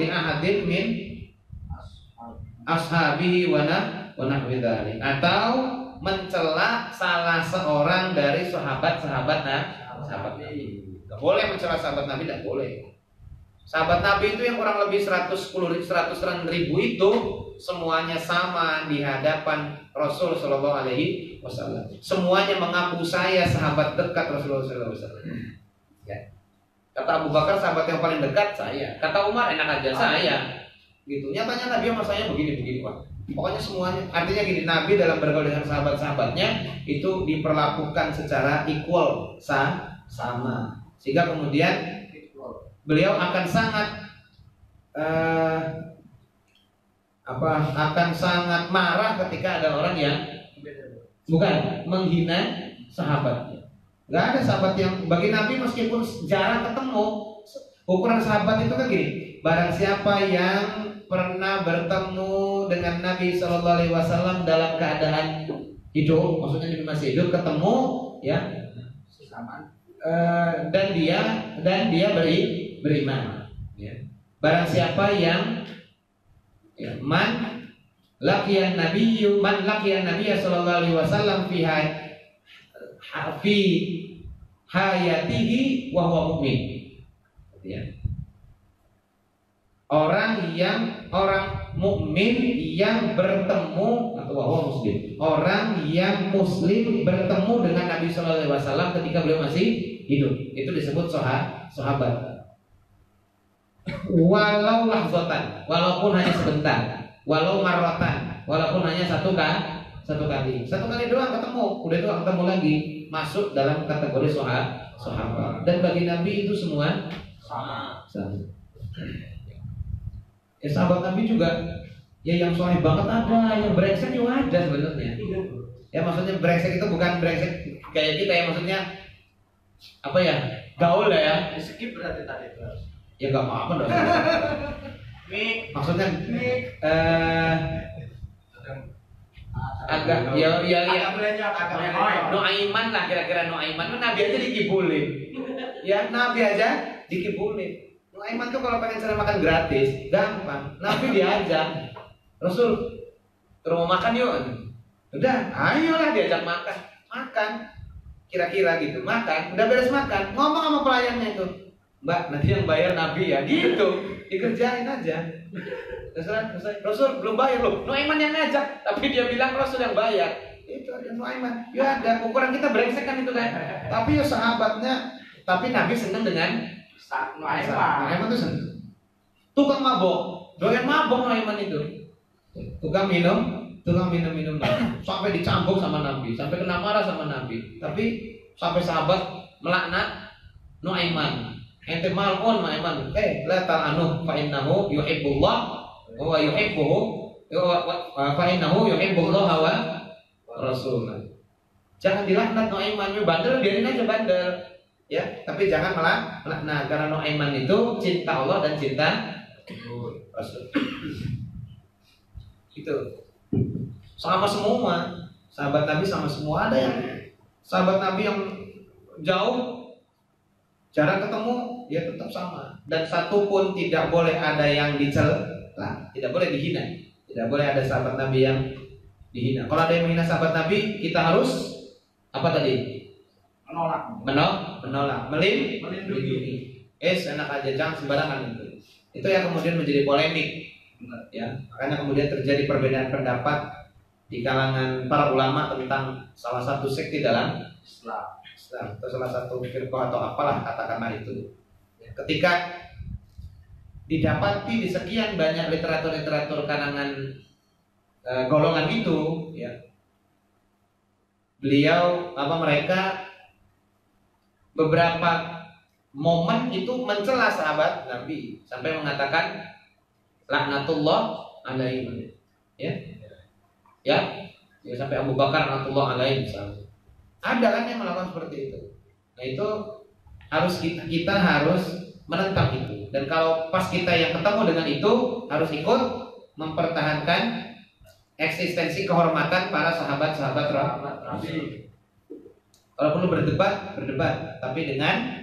ahadin min ashabihi wa nahwi dzalik, atau mencela salah seorang dari sahabat Nabi. Enggak boleh mencela sahabat Nabi, enggak boleh. Sahabat Nabi itu yang kurang lebih 100 ribu itu semuanya sama di hadapan Rasul Shallallahu Alaihi Wasallam. Semuanya mengaku saya sahabat dekat Rasulullah Shallallahu Alaihi Wasallam. Ya. Kata Abu Bakar sahabat yang paling dekat saya. Kata Umar enak aja saya. Gitu. Nyatanya Nabi sama saya begini Pak. Pokoknya semuanya. Artinya gini, Nabi dalam bergaul dengan sahabat-sahabatnya itu diperlakukan secara equal, sama. Sehingga kemudian beliau akan sangat marah ketika ada orang yang menghina sahabatnya. Gak ada sahabat yang bagi Nabi meskipun jarang ketemu, ukuran sahabat itu kan gini, barang siapa yang pernah bertemu dengan Nabi Shallallahu Alaihi Wasallam dalam keadaan hidup, maksudnya Nabi masih hidup, ketemu ya, dan dia beriman. Ya. Barang siapa yang man laqiyan nabiyyu sallallahu alaihi wasallam fi hayatihi wa huwa mu'min. Ya. Orang mukmin yang bertemu atau wa huwa muslim. Orang yang muslim bertemu dengan Nabi sallallahu alaihi wasallam ketika beliau masih hidup. Itu disebut sahabat. walau lahzatan, walaupun hanya sebentar, walau marratan, walaupun hanya satu kali doang ketemu, udah itu ketemu lagi, masuk dalam kategori sahabat. Dan bagi Nabi itu semua sama. Ya sahabat Nabi juga, ya yang soleh banget ada, yang brengsek juga ada sebenarnya. Ya maksudnya brengsek itu bukan brengsek kayak kita ya, maksudnya apa ya, gaul lah ya. Skip berarti tadi terus. Ya nggak apa-apa dong. Maksudnya agak Nuaiman lah, kira-kira Nuaiman. Nabi aja dikibulin. Ya Nabi aja dikibulin. Nuaiman tuh kalau pengen cari makan gratis gampang. Nabi diajak, Rasul rumah makan yuk. Udah, ayolah diajak makan. Kira-kira gitu, makan. Udah beres makan, ngomong sama pelayannya itu, Mbak, nanti yang bayar Nabi ya, gitu. Dikerjain aja. Rasul belum bayar loh. Nuaiman yang ngajak, tapi dia bilang Rasul yang bayar. Itu ada Nuaiman. Ya ada, ukuran kita brengsek kan itu kan. Tapi ya sahabatnya, tapi Nabi seneng dengan Nuaiman itu seneng. Tukang mabok, doyan mabok Nuaiman itu. Tukang minum sampai dicambuk sama Nabi, sampai kena marah sama Nabi. Tapi sampai sahabat melaknat Nuaiman. Ente malun Nuaiman. La ta'anu fa innahu yuhibbullah wa yuhibbuhu fa innahu yuhibbullah wa rasulullah. Jangan dilaknat Nuaiman, bandel biarin aja bandel. Ya, tapi jangan melaknat karena Nuaiman itu cinta Allah dan cinta Rasul. Itu sama semua sahabat Nabi, sama semua. Ada yang sahabat Nabi yang jauh, jarang ketemu, ya tetap sama. Dan satu pun tidak boleh ada yang dicela, tidak boleh dihina, tidak boleh ada sahabat Nabi yang dihina. Kalau ada yang menghina sahabat Nabi, kita harus apa tadi? Menolak, melindungi. Enak aja, jangan sembarangan itu. Itu yang kemudian menjadi polemik. Ya, makanya kemudian terjadi perbedaan pendapat di kalangan para ulama tentang salah satu sekte dalam Islam atau salah satu firqah atau apalah katakanlah itu. Ketika didapati di sekian banyak literatur kalangan golongan itu, ya, beliau mereka beberapa momen itu mencela sahabat Nabi sampai mengatakan laknatullah alaihi, ya sampai Abu Bakar laknatullah alaihi misalnya. Ada kan yang melakukan seperti itu. Nah itu harus kita harus menentang itu. Dan kalau pas kita yang ketemu dengan itu, harus ikut mempertahankan eksistensi kehormatan para sahabat-sahabat Nabi. Kalau perlu berdebat, tapi dengan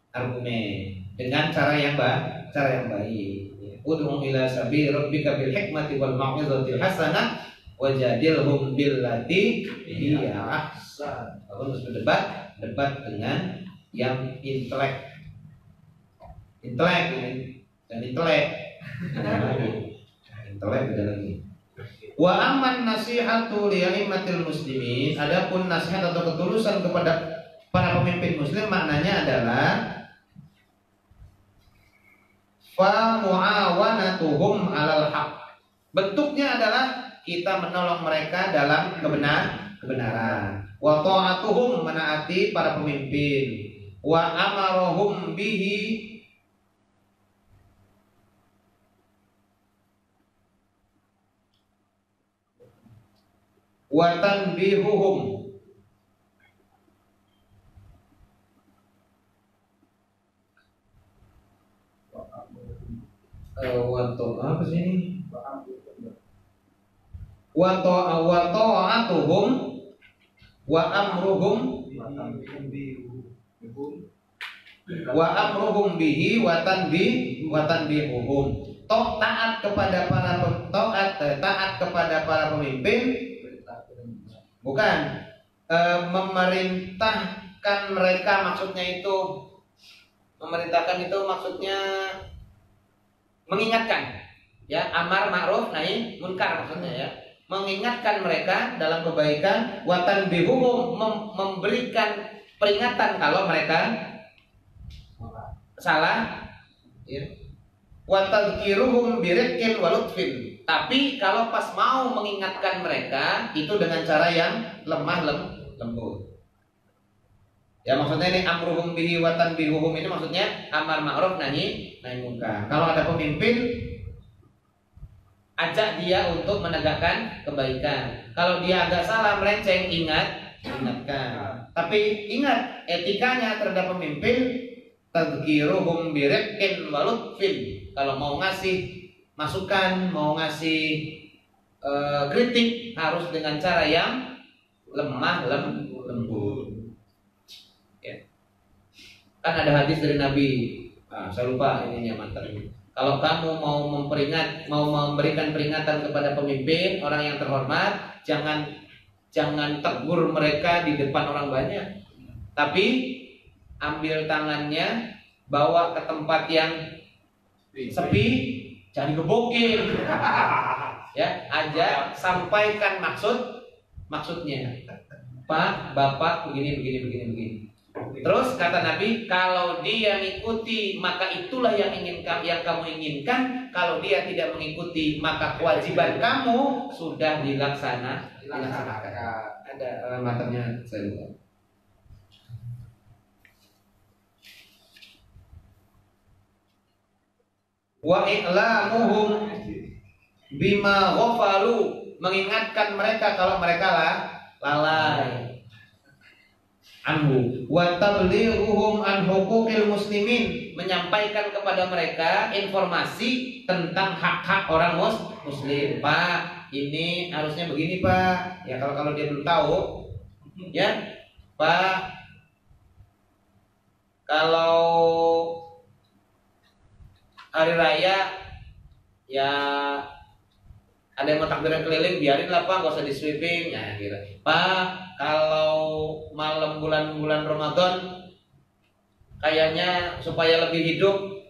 argumen, dengan cara yang baik. Ud'u ila sabili rabbika bil hikmati wal mau'izatil hasanah wajadilhum billati hiya ahsan. Kalau harus berdebat dengan yang intelek dan intelek beda lagi. Wa amman nasihatu li a'immatil muslimin, adapun nasihat atau ketulusan kepada para pemimpin muslim maknanya adalah fa muawanatuhum 'alal haq. Bentuknya adalah kita menolong mereka dalam kebenaran. Wa ta'atuhum, menaati para pemimpin. Wa amarahum bihi, wa tanbihuhum, apa sih ini? Wa ta'atuhum wa amruhum bihi wa tanbihuhum. Taat kepada para pemimpin, bukan memerintahkan mereka, memerintahkan itu maksudnya mengingatkan, ya, amar ma'ruf nahi munkar maksudnya, ya, mengingatkan mereka dalam kebaikan, wa tanbihuhum, memberikan peringatan kalau mereka salah, ya. wa tadhkiruhum birifqin wa lutfin. Tapi kalau pas mau mengingatkan mereka itu dengan cara yang lemah lembut. Ya maksudnya ini amruhum bihi wa tanbihuhum ini maksudnya amar ma'ruf nahi munkar. Kalau ada pemimpin ajak dia untuk menegakkan kebaikan. Kalau dia agak salah melenceng ingatkan. Tapi ingat etikanya terhadap pemimpin tadhkiruhum birifqin wa lutfin. Kalau mau ngasih masukan, mau ngasih kritik harus dengan cara yang lemah lembut. Ya. Kan ada hadis dari Nabi, saya lupa ininya materinya. Kalau kamu mau memberikan peringatan kepada pemimpin, orang yang terhormat, jangan tegur mereka di depan orang banyak. Tapi ambil tangannya, bawa ke tempat yang sepi, jangan gebokin. Ya, ajak, sampaikan maksudnya. Pak, Bapak begini. Terus kata Nabi, kalau dia mengikuti maka itulah yang kamu inginkan. Kalau dia tidak mengikuti maka kewajiban kamu sudah dilaksanakan. Ada materinya saya lupa. Wa i'lamuhum bima ghafalu, mengingatkan mereka kalau mereka lalai anhu. Wa tablighuhum an huquqil muslimin, menyampaikan kepada mereka informasi tentang hak-hak orang muslim. Pak, ini harusnya begini Pak. Ya kalau dia belum tahu, ya Pak, kalau hari raya ya ada yang mau takbiran keliling, biarin lah Pak, gak usah di sweeping. Ya gitu. Pak, kalau malam bulan Ramadan kayaknya supaya lebih hidup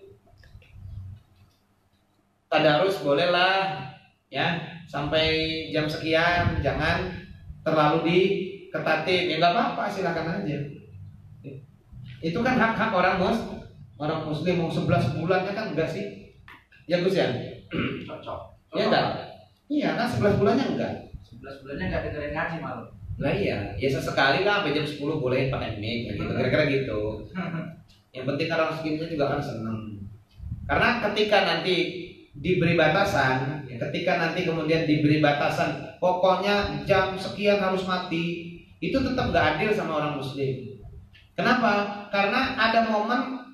tadarus bolehlah ya sampai jam sekian, jangan terlalu diketatin. Ya nggak apa-apa, silakan aja. Itu kan hak-hak orang muslim. Mau 11 bulannya kan enggak sih? Ya Gus ya? Cocok. Iya enggak? Iya kan 11 bulannya enggak? 11 bulannya enggak dengerin ngaji malu. Lah iya, ya sesekali lah sampai jam 10 boleh pakai mic gitu, kira-kira gitu. Yang penting orang sekitarnya juga kan seneng. Karena ketika nanti diberi batasan, ketika nanti kemudian diberi batasan, pokoknya jam sekian harus mati, itu tetap gak adil sama orang muslim. Kenapa? Karena ada momen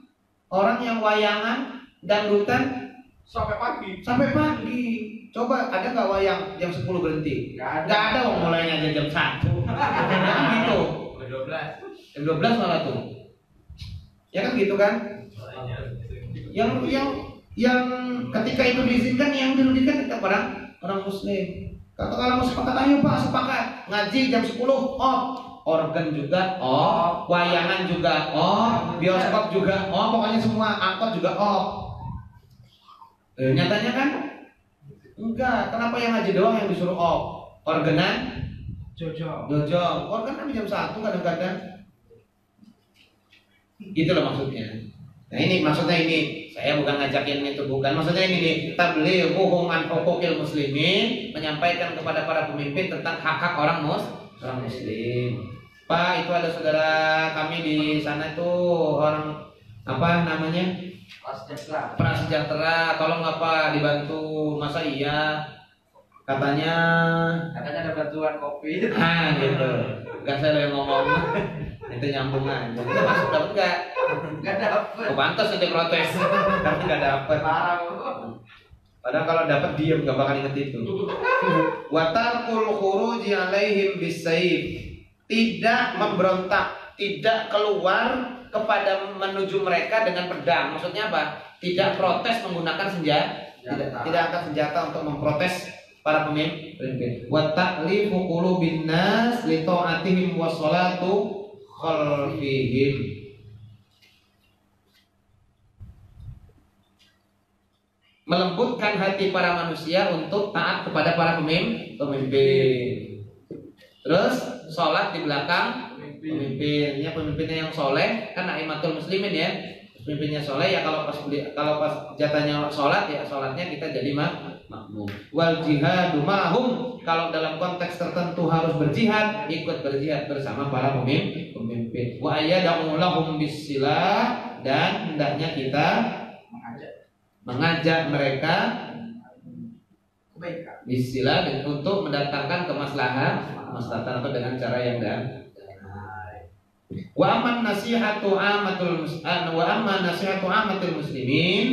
orang yang wayangan dangdutan sampai pagi. Coba ada nggak wayang jam 10 berhenti? Nggak ada. Mulainya aja jam 1. Kan gitu. Jam 12 malah tuh. Ya kan gitu kan? Yang ketika itu diizinkan, yang dirugikan tetap orang muslim. Kalau mau sepakat, ayo Pak, sepakat. Ngaji jam 10 organ juga wayangan juga bioskop juga pokoknya semua, angkot juga nyatanya kan enggak. Kenapa yang ngaji doang yang disuruh organan jojong organ kan jam 1 kadang-kadang. Itulah maksudnya. Nah ini maksudnya, ini saya bukan ngajakin itu, bukan, maksudnya ini nih, tablighuhum an huquqil muslimin, menyampaikan kepada para pemimpin tentang hak-hak orang muslim. Pak, itu ada saudara kami di sana tuh orang apa namanya? Prasejahtera. Tolong apa dibantu? Masa iya? Katanya ada bantuan kopi. Gitu. Enggak, saya yang ngomong. Itu nyambung aja. Itu masuk dapat enggak? Enggak dapat. Pantas nanti protes. Tapi enggak dapat. Padahal kalau dapat diem, enggak bakal inget itu. Wa tarkul khuruji alaihim bisayf, tidak memberontak, tidak keluar kepada menuju mereka dengan pedang. Maksudnya apa? Tidak protes menggunakan senjata. Tidak angkat senjata untuk memprotes para pemimpin. Wa ta'lifu qulubin nas li ta'atihim wa sholatu khalfihim. Melembutkan hati para manusia untuk taat kepada para pemimpin. Terus sholat di belakang pemimpinnya yang soleh, kan aimatul muslimin ya. Pemimpinnya soleh ya kalau pas jatahnya sholat ya sholatnya kita jadi makmum. Wal jihadu ma'hum, kalau dalam konteks tertentu harus berjihad, ikut berjihad bersama para pemimpin. Wa ayyadahu lahum bisilah, dan hendaknya kita mengajak mereka bisilah untuk mendatangkan kemaslahatan atau dengan cara yang Wa amman nasihatu amatul muslimin,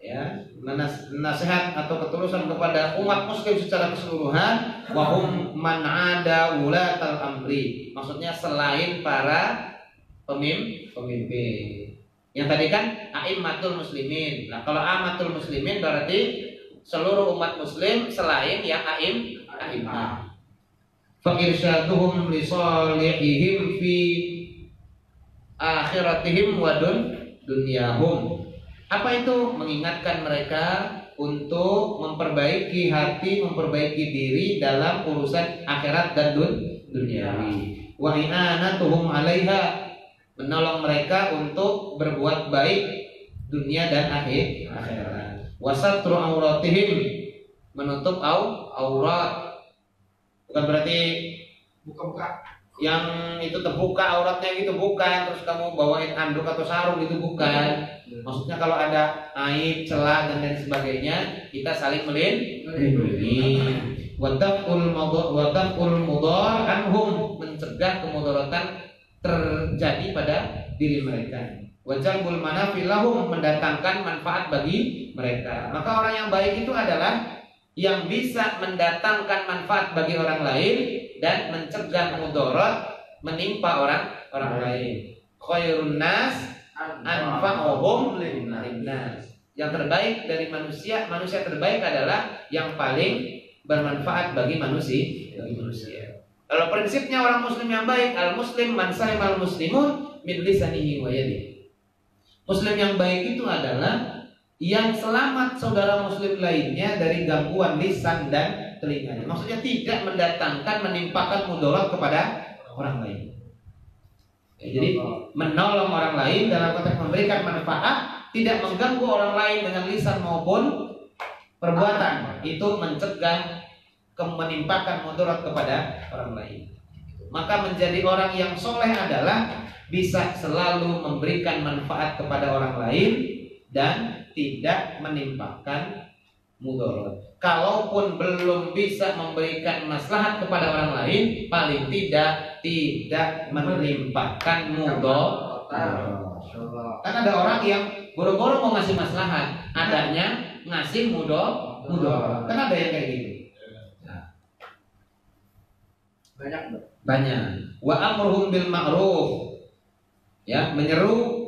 ya, nasihat atau ketulusan kepada umat muslim secara keseluruhan, wa hum man ada ulatal amri, maksudnya selain para pemimpin. Yang tadi kan a'immatul muslimin. Nah, kalau amatul muslimin berarti seluruh umat muslim selain yang a'immah. Fa'irsyaduhum li salihihim fi akhiratihim wa dunyahum. Apa itu? Mengingatkan mereka untuk memperbaiki hati, memperbaiki diri dalam urusan akhirat dan duniawi. Wa i'anatuhum 'alaiha, menolong mereka untuk berbuat baik dunia dan akhirat. Wa satru auratihim, menutup aurat. Bukan berarti buka-buka yang itu terbuka auratnya gitu, bukan. Terus kamu bawain anduk atau sarung gitu, bukan. Maksudnya kalau ada aib, celah dan lain sebagainya, kita saling melindungi. Wadaful mudhar anhum, mencegah kemudaratan terjadi pada diri mereka. Wajalbul manafi lahum, mendatangkan manfaat bagi mereka. Maka orang yang baik itu adalah yang bisa mendatangkan manfaat bagi orang lain dan mencegah mudarat menimpa orang lain. Khairun nas anfa'uhum linnas. Yang terbaik dari manusia terbaik adalah yang paling bermanfaat bagi manusia. Kalau prinsipnya orang muslim yang baik, al muslim man salimal muslimun min lisanihi wa yadihi. Muslim yang baik itu adalah yang selamat saudara muslim lainnya dari gangguan lisan dan telinganya. Maksudnya tidak mendatangkan, menimpakan mudarat kepada orang lain. Jadi menolong orang lain dalam konteks memberikan manfaat, tidak mengganggu orang lain dengan lisan maupun perbuatan. Itu mencegah menimpakan mudarat kepada orang lain. Maka menjadi orang yang soleh adalah bisa selalu memberikan manfaat kepada orang lain dan tidak menimpakan mudarat. Kalaupun belum bisa memberikan maslahat kepada orang lain, paling tidak menimpakan mudarat. Kan ada orang yang boro-boro mau ngasih maslahat, adanya ngasih mudarat. Kan ada yang kayak gitu. Banyak. Wa amruhum bil ma'ruf, ya, menyeru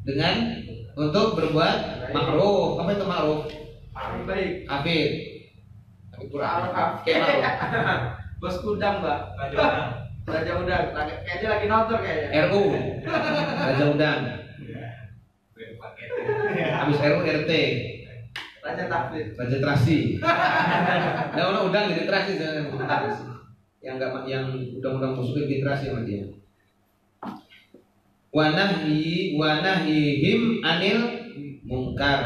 dengan untuk berbuat ma'ruf. Apa itu ma'ruf? Baik. Afid. Bos Kudang, Mbak. Raja Udang. Kayaknya lagi nonton kayaknya. RU. Raja Udang. Habis RU RT. Raja Tafid. Raja Terasi. Nah, orang udang jadi terasi. Yang udang-udang busuk jadi terasi sama dia. Wanahihim anil mungkar,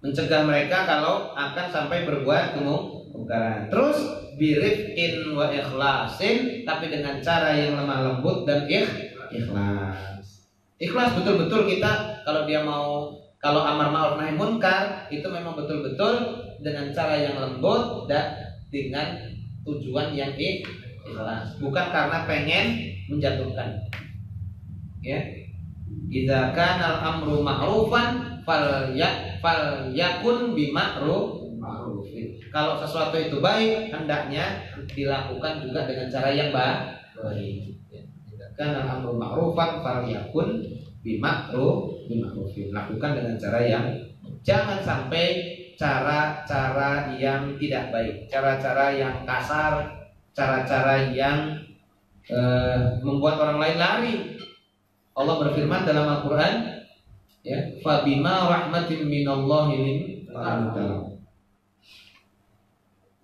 mencegah mereka kalau akan sampai berbuat kemungkaran. Terus birifin wa ikhlasin, tapi dengan cara yang lemah lembut dan ikhlas. Ikhlas betul-betul kita kalau amar ma'ruf nahi munkar itu memang betul-betul dengan cara yang lembut dan dengan tujuan yang ikhlas, bukan karena pengen menjatuhkan. Ya, idza kana al-amru ma'rufan falyakun bima'rufin. Kalau sesuatu itu baik, hendaknya dilakukan juga dengan cara yang baik. Idza kana al-amru ma'rufan falyakun bima'rufin. Lakukan dengan cara yang, jangan sampai cara-cara yang tidak baik, cara-cara yang kasar, cara-cara yang membuat orang lain lari. Allah berfirman dalam Al-Quran, ya, fabima rahmatin minallahi linta,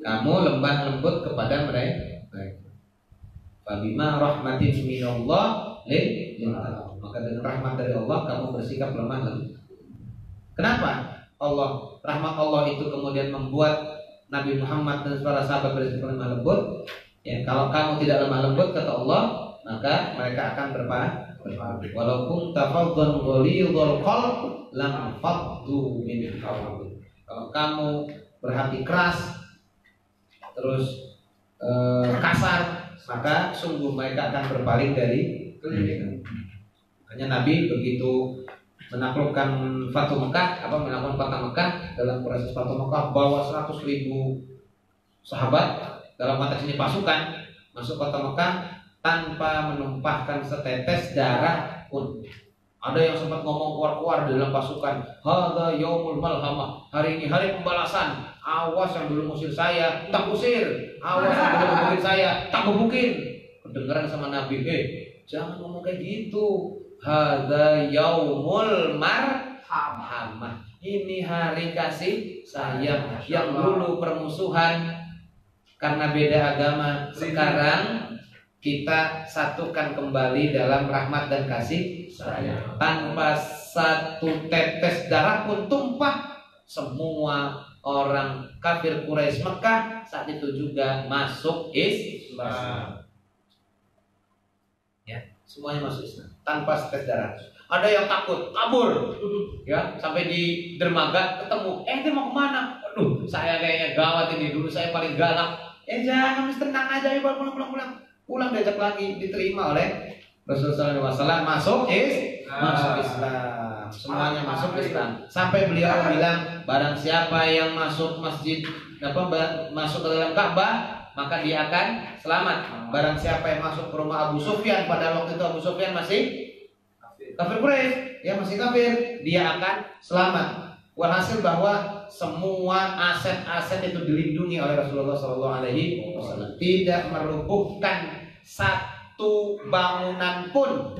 kamu lembah lembut kepada mereka. Fabima rahmatin minallahi linta, Maka dengan rahmat dari Allah kamu bersikap lemah lembut. Kenapa? Rahmat Allah itu kemudian membuat Nabi Muhammad dan para sahabat bersikap lemah lembut. Ya, kalau kamu tidak lemah lembut kata Allah, maka mereka akan berpaling. Walaupun tafaddan ghalidhul qalb lam faddu min hawlik. Kalau kamu berhati keras terus kasar, maka sungguh mereka akan berpaling dari kebaikan. Makanya Nabi begitu menaklukkan Fatu Mekah, menaklukkan kota Mekah, dalam proses Fatu Mekah bawa 100.000 sahabat, dalam konteks ini pasukan, masuk kota Mekah tanpa menumpahkan setetes darah pun. Ada yang sempat ngomong keluar-keluar dalam pasukan, hadza yaumul malhamah, hari ini hari pembalasan. Awas yang dulu musir saya, tak usir. Awas yang dulu gebukin saya, tak gebukin. Kedengeran sama Nabi, jangan ngomong kayak gitu. Hadza yaumul marhamah. Ini hari kasih sayang. Yang dulu permusuhan karena beda agama, sekarang kita satukan kembali dalam rahmat dan kasih sayang. Tanpa satu tetes darah pun tumpah, semua orang kafir Quraisy Mekah saat itu juga masuk Islam. Ya, semuanya masuk Islam tanpa setetes darah. Ada yang takut kabur, ya, sampai di dermaga ketemu, dia mau kemana? Aduh, saya kayaknya gawat ini, dulu saya paling galak. Jangan, tenang aja, pulang diajak lagi, diterima oleh Rasulullah SAW, masuk Islam. Semuanya masuk Islam. Sampai beliau bilang, barang siapa yang masuk masjid, masuk ke dalam Ka'bah, maka dia akan selamat. Barang siapa yang masuk ke rumah Abu Sufyan, pada waktu itu Abu Sufyan masih kafir Quraisy, ya masih kafir, dia akan selamat. Walhasil bahwa semua aset-aset itu dilindungi oleh Rasulullah SAW, tidak merubuhkan satu bangunan pun.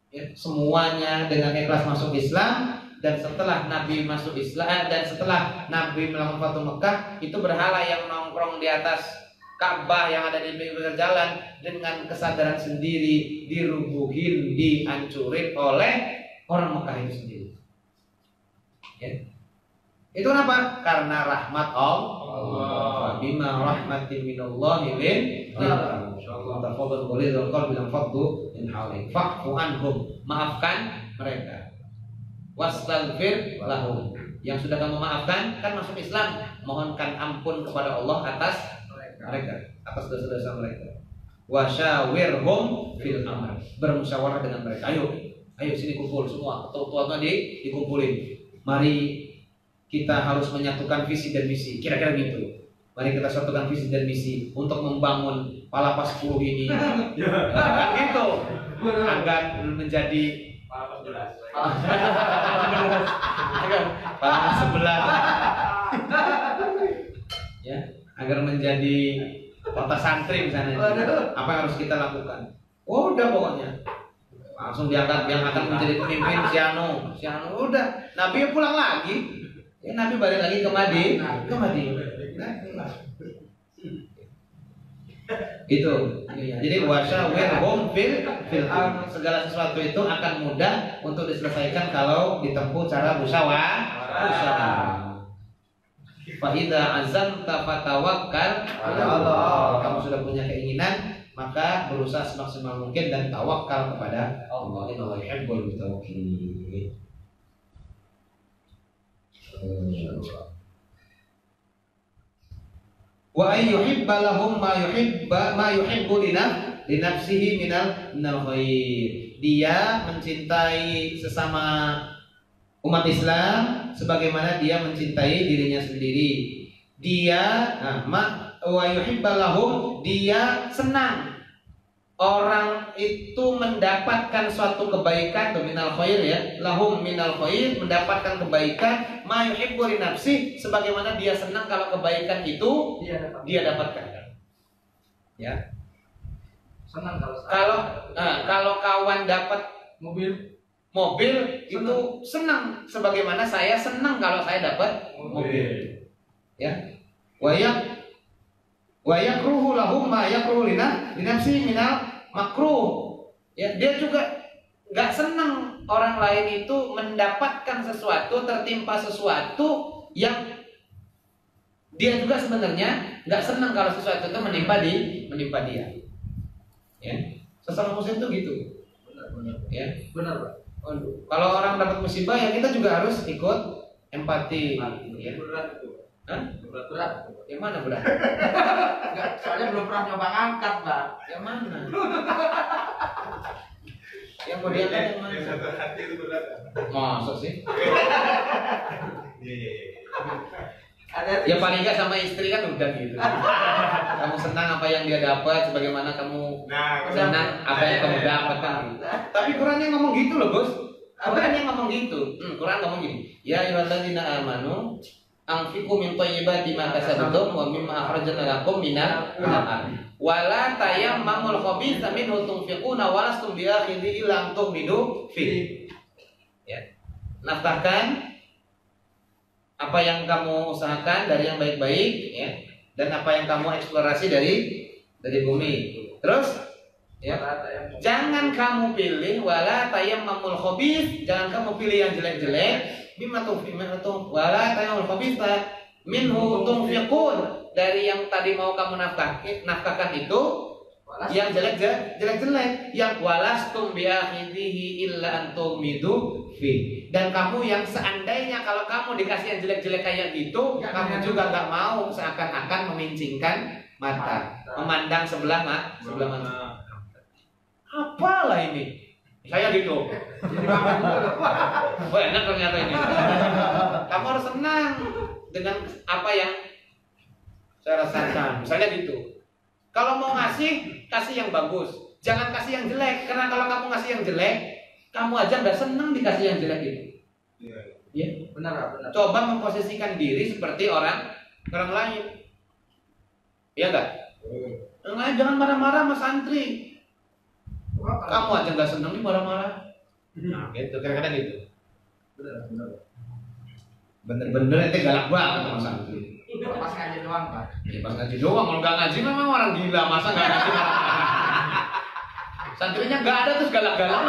Ya, semuanya dengan ikhlas masuk Islam. Dan setelah Nabi masuk Islam dan setelah Nabi melakukan Fatu Mekah, itu berhala yang nongkrong di atas Ka'bah yang ada di pinggir jalan dengan kesadaran sendiri dirubuhin, dihancurin oleh orang Mekah itu sendiri. Ya. Itu kenapa? Karena rahmat Allah. Bima rahmatin minallahi maafkan mereka. Wastaghfir lahum. Yang sudah kamu maafkan kan masuk Islam, mohonkan ampun kepada Allah atas mereka, atas dosa-dosa mereka. Wasyawirhum fil amr. Bermusyawarah dengan mereka. Ayo sini kumpul semua. Tua-tua dikumpulin. Mari kita harus menyatukan visi dan misi. Kira-kira gitu. Mari kita satukan visi dan misi untuk membangun Palapas 10 ini. Kan gitu. Agar menjadi Palapas 11. Ya, agar menjadi kota santri misalnya. Apa yang harus kita lakukan? Udah pokoknya. Langsung diangkat yang akan menjadi pemimpin Siano. Udah. Nabi pulang lagi. Ya, Nabi balik lagi ke Madinah. Itu. Jadi wasyawirhum fil amr. Segala sesuatu itu akan mudah untuk diselesaikan kalau ditempuh cara musyawarah. Fa idza azamta fatawakkal ala Allah. Kamu sudah punya keinginan, maka berusaha semaksimal mungkin dan tawakal kepada Allah. Innallaha yuhibbul mutawakkilin. Wa ayyuhibba lahum ma yuhibbu li nafsihi minal khair. Dia mencintai sesama umat Islam sebagaimana dia mencintai dirinya sendiri. Dia wa yuhibba lahum, dia senang orang itu mendapatkan suatu kebaikan, minal khair, ya, lahum minal khair, mendapatkan kebaikan, ma yuhibbu li nafsi, sebagaimana dia senang kalau kebaikan itu dia dapatkan. Ya. Senang kalau kawan dapat mobil itu senang sebagaimana saya senang kalau saya dapat mobil. Ya. Wa yakruhu lahum ma yakruhu li nafsi minal makruh. Ya, dia juga nggak senang orang lain itu mendapatkan sesuatu, tertimpa sesuatu yang dia juga sebenarnya nggak senang kalau sesuatu itu menimpa dia. Ya, sesama muslim itu gitu. Benar. Ya, Benar, Pak. waduh. Kalau orang dapat musibah ya kita juga harus ikut empati. Ya. Berat itu. Hah? Berat. Yang mana berat? Enggak, soalnya belum pernah nyoba ngangkat, Pak. Yang mana? Yang mau diangkat yang mana? Yang satu hati itu berat. Masa sih? Iya. Ada Ya paling nggak sama istri kan udah gitu. Kamu senang apa yang dia dapat, sebagaimana kamu Nah, senang apa yang kamu dapatkan. Tapi Qurannya ngomong gitu loh bos. Qurannya ngomong gitu. Quran ngomong gini. Ya ayyuhalladzina amanu anfiqu min thayyibati ma kasabtum wa mimma akhrajna lakum minal ardh. Wala tayammamul khabitha minhu tunfiquna wa lastum biakhidhi illa an tughmidu fi. Ya. Nafkahkan apa yang kamu usahakan dari yang baik-baik, ya, dan apa yang kamu eksplorasi dari bumi. Terus, ya, jangan kamu pilih wala tayammamul khabith, jangan kamu pilih yang jelek-jelek. Bima tunfiqun wala tayammamul khabitha minhu tunfiqun, dari yang tadi mau kamu nafkahkan itu yang jelek-jelek, yang walastum biakhidhihi illa antum midu fi. Dan kamu yang seandainya kalau kamu dikasih yang jelek-jelek kayak gitu, kamu juga nggak mau seakan-akan memincingkan mata, memandang sebelah mata. Apalah ini? Saya gitu. jadi makan dulu. Wah, enak ternyata ini. Kamu harus senang dengan apa yang saya rasakan. Misalnya gitu. Kalau mau ngasih, kasih yang bagus. Jangan kasih yang jelek. Karena kalau kamu ngasih yang jelek, kamu aja nggak senang dikasih yang jelek itu. Iya. Ya. Benar. Coba memposisikan diri seperti orang lain. Iya nggak? Jangan marah-marah sama santri. Kamu aja nggak senang nih marah-marah. Nah, gitu. Kadang-kadang gitu. Benar. Bener-bener itu galak banget sama santri. Pas ngaji doang, Pak. Ya, pas ngaji doang, kalau nggak ngaji memang orang gila, masa nggak ngaji marah-marah. Santrinya nggak ada terus galak-galak.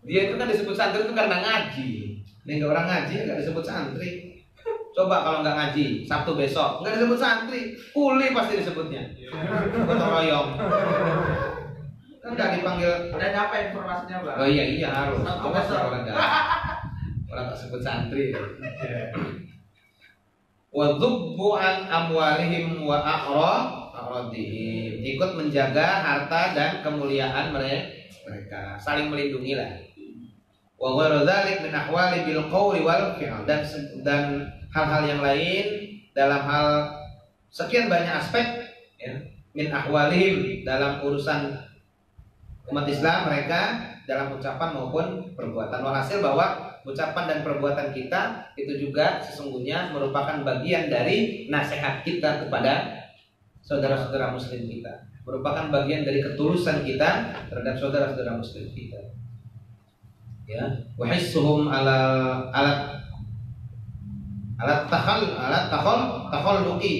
Dia itu kan disebut santri itu karena ngaji. Nih nggak orang ngaji nggak disebut santri. Coba kalau nggak ngaji Sabtu besok nggak disebut santri, kuli pasti disebutnya. Gotong royong. Kan nggak dipanggil. Udah nyampe informasinya, Pak. Oh iya harus. Sabtu Coba besok. orang tak sebut santri. Wa dhubbu an amwalihim wa a'radihim. Ikut menjaga harta dan kemuliaan mereka. Saling melindungi lah. Wa ghairu dzalik min ahwali bil qawli wal fi'l, dan hal-hal yang lain dalam hal sekian banyak aspek, ya, min ahwalihim dalam urusan umat Islam mereka dalam ucapan maupun perbuatan. Walhasil bahwa ucapan dan perbuatan kita itu juga sesungguhnya merupakan bagian dari nasihat kita kepada saudara-saudara muslim kita, merupakan bagian dari ketulusan kita terhadap saudara-saudara muslim kita. Ya, wahissuhum ala takhalluqi,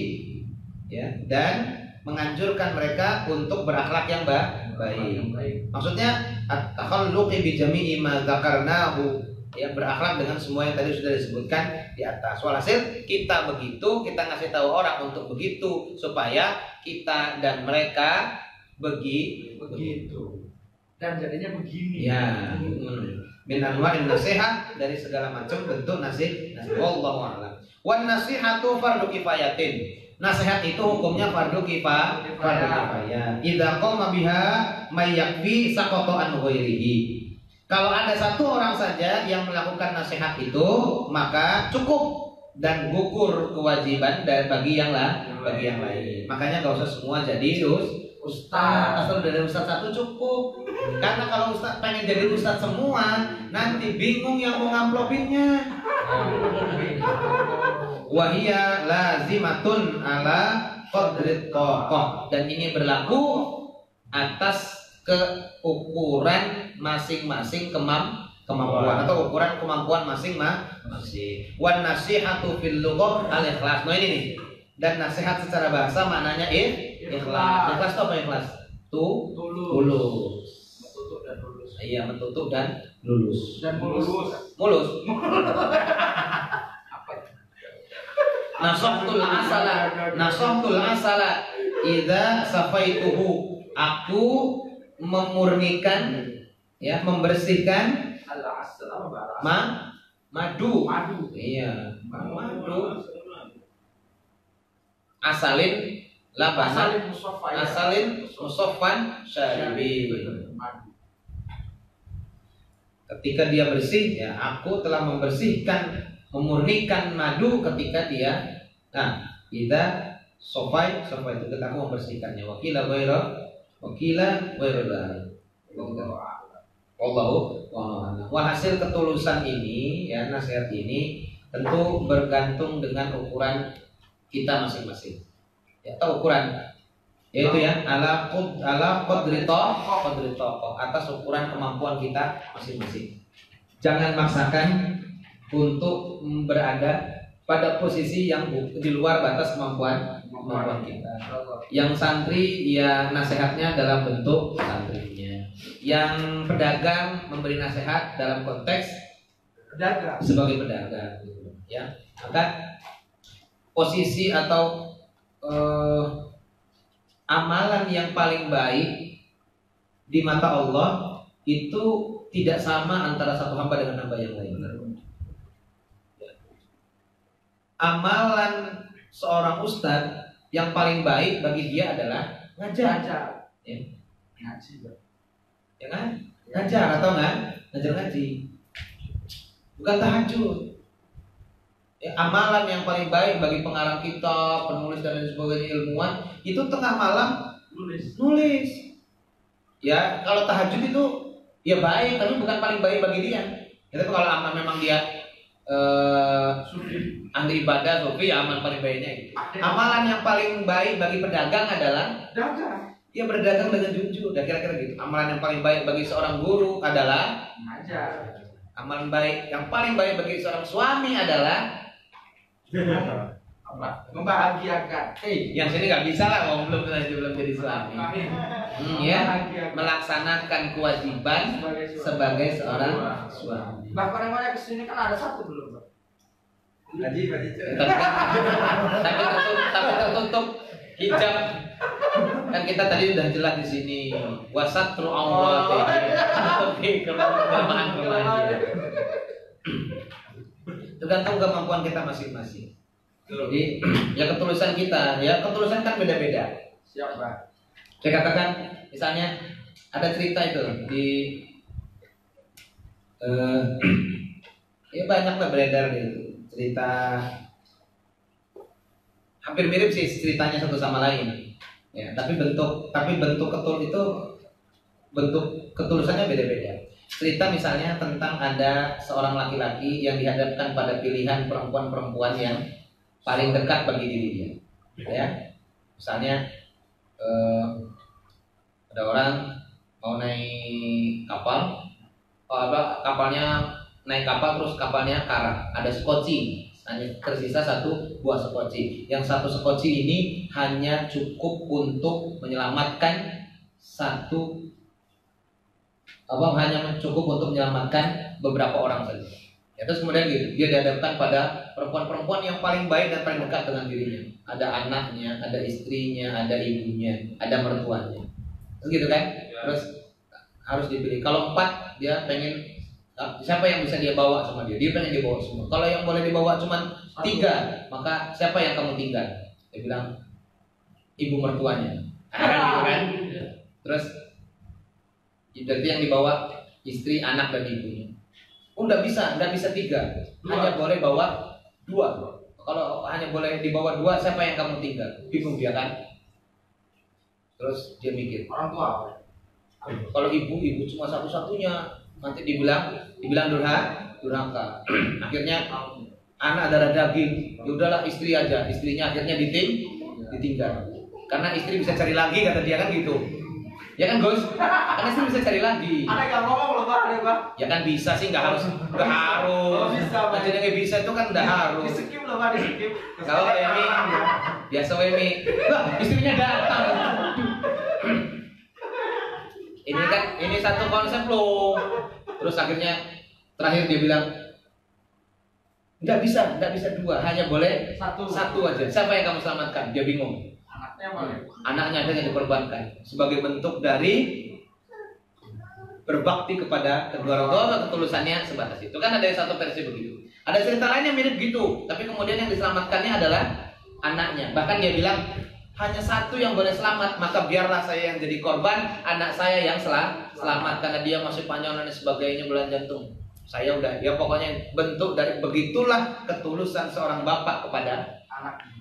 ya, dan menganjurkan mereka untuk berakhlak yang baik. Maksudnya at-takhalluqi bi jami'i ma dzakarnahu, ya, berakhlak dengan semua yang tadi sudah disebutkan di atas. Walhasil kita begitu, kita ngasih tahu orang untuk begitu supaya kita dan mereka begitu. Dan jadinya begini. Ya. Min anwa'in nasihat, dari segala macam bentuk nasihat. Wallahu a'lam. Wan nasihatu fardu kifayatin. Nasihat itu hukumnya fardu kifayah. Idza qama biha may yakfi saqata an ghairihi. Kalau ada satu orang saja yang melakukan nasihat itu, maka cukup dan gugur kewajiban bagi yang lain. Makanya gak usah semua jadi ustaz. Asal dari ustaz satu cukup. Karena kalau ustaz pengen jadi ustaz semua, nanti bingung yang mau ngamplopinnya. Wahia lazimatun ala qadrit thaqah, dan ini berlaku atas keukuran masing-masing kemampuan atau ukuran kemampuan masing-masing. Wan nasihatu fil lughah al-ikhlas. Nah ini nih. Dan nasihat secara bahasa maknanya ikhlas. Ikhlas itu apa ikhlas? tulus. Menutup dan lulus. Iya, menutup dan lulus. Dan mulus. Mulus. Apa itu? Nasahtul asala idza safaituhu. Aku memurnikan, ya, membersihkan Al-asal apa bahasa? madu. Madu. Iya, madu. Asalin labanan, asalin musoffan syaribi. Madu. Ketika dia bersih, ya, aku telah membersihkan, memurnikan madu ketika dia, nah, kita sofai itu ketika aku membersihkannya. Wakila Wallahu a'lam. Hasil ketulusan ini, ya, nasihat ini tentu bergantung dengan ukuran kita masing-masing. Ya, atau ukuran, yaitu ya ala qadri taqah, atas ukuran kemampuan kita masing-masing. Jangan maksakan untuk berada pada posisi yang di luar batas kemampuan kita. Yang santri, ya, nasihatnya dalam bentuk santrinya. Yang pedagang memberi nasihat dalam konteks Pedagang. sebagai pedagang, gitu, ya. Maka posisi atau amalan yang paling baik di mata Allah itu tidak sama antara satu hamba dengan hamba yang lain. Amalan seorang ustadz yang paling baik bagi dia adalah ngajar. Ya. Ngaji. Ya kan? Ngajar atau enggak? Ngajar ngaji. Bukan tahajud. Ya, amalan yang paling baik bagi pengarang kitab, penulis dan lain sebagainya, ilmuwan, itu tengah malam nulis. Ya, kalau tahajud itu ya baik, tapi bukan paling baik bagi dia. Tapi kalau amal memang dia ahli ibadah, sufi, ya amal paling baiknya gitu. Amalan yang paling baik bagi pedagang adalah dagang. Dia berdagang dengan jujur, dan kira-kira gitu. Amalan yang paling baik bagi seorang guru adalah Ngajar. amalan baik yang paling baik bagi seorang suami adalah Apa? Membahagiakan. yang sini nggak bisa lah, belum jadi suami. Ya, melaksanakan kewajiban sebagai seorang suami. Bahkan yang mana kesini kan ada satu belum, Pak? Ngaji. Tapi tertutup hijab. Kan kita tadi udah jelas di sini. Wasatru awratihi. Oke, kelemahan. Tergantung kemampuan kita masing-masing. Jadi, ya ketulusan kita, ya ketulusan kan beda-beda. Siapa? Saya katakan, misalnya ada cerita itu di ya banyak lah beredar gitu. Cerita hampir mirip sih ceritanya satu sama lain. Ya, tapi bentuk ketul itu, bentuk ketulusannya beda-beda. Cerita misalnya tentang ada seorang laki-laki yang dihadapkan pada pilihan perempuan-perempuan yang paling dekat bagi diri dia. Ya, misalnya ada orang mau naik kapal, kapalnya naik kapal terus kapalnya karam, ada sekoci. Hanya tersisa satu buah sekoci. Yang satu sekoci ini hanya cukup untuk menyelamatkan beberapa orang saja. Ya, terus kemudian gitu, dia dihadapkan pada perempuan-perempuan yang paling baik dan paling dekat dengan dirinya. Ada anaknya, ada istrinya, ada ibunya, ada mertuanya. Terus gitu kan? Ya. Terus harus dipilih. Kalau 4 dia pengen siapa yang bisa dia bawa sama dia? Dia pengen dibawa semua. Kalau yang boleh dibawa cuma 3, maka siapa yang kamu tinggal? Dia bilang ibu mertuanya. Kan gitu kan? Terus berarti yang dibawa istri, anak dan ibunya. Oh, enggak bisa 3. Hanya boleh bawa 2. Kalau hanya boleh dibawa 2, siapa yang kamu tinggal? Bingung dia kan? Terus dia mikir, Orang tua. kalau ibu cuma satu-satunya, nanti dibilang durhaka. Akhirnya anak darah daging, ya udahlah istri aja. Istrinya akhirnya ditinggal. Karena istri bisa cari lagi, kata dia kan gitu. Ya kan Gus? Kan istri bisa cari lagi. Ada yang ngomong loh, Pak, ada, Pak. Ya kan bisa sih, nggak harus. Oh, bisa, Pak. Jadi yang bisa itu kan nggak harus. Di skip loh, Pak, di skip. Kalau Emi biasa Emi, wah istrinya datang. kan ini satu konsep loh. Terus akhirnya terakhir dia bilang nggak bisa dua, hanya boleh satu aja. Siapa yang kamu selamatkan? Dia bingung. Anaknya ada yang dikorbankan sebagai bentuk dari berbakti kepada kedua orang tua, ketulusannya sebatas itu. Kan ada yang satu versi begitu. Ada cerita lain yang mirip gitu, tapi kemudian yang diselamatkannya adalah anaknya. Bahkan dia bilang hanya satu yang boleh selamat, maka biarlah saya yang jadi korban, anak saya yang selamat karena dia masih panjang dan sebagainya, bulan jantung. Saya udah, ya pokoknya bentuk dari begitulah ketulusan seorang bapak kepada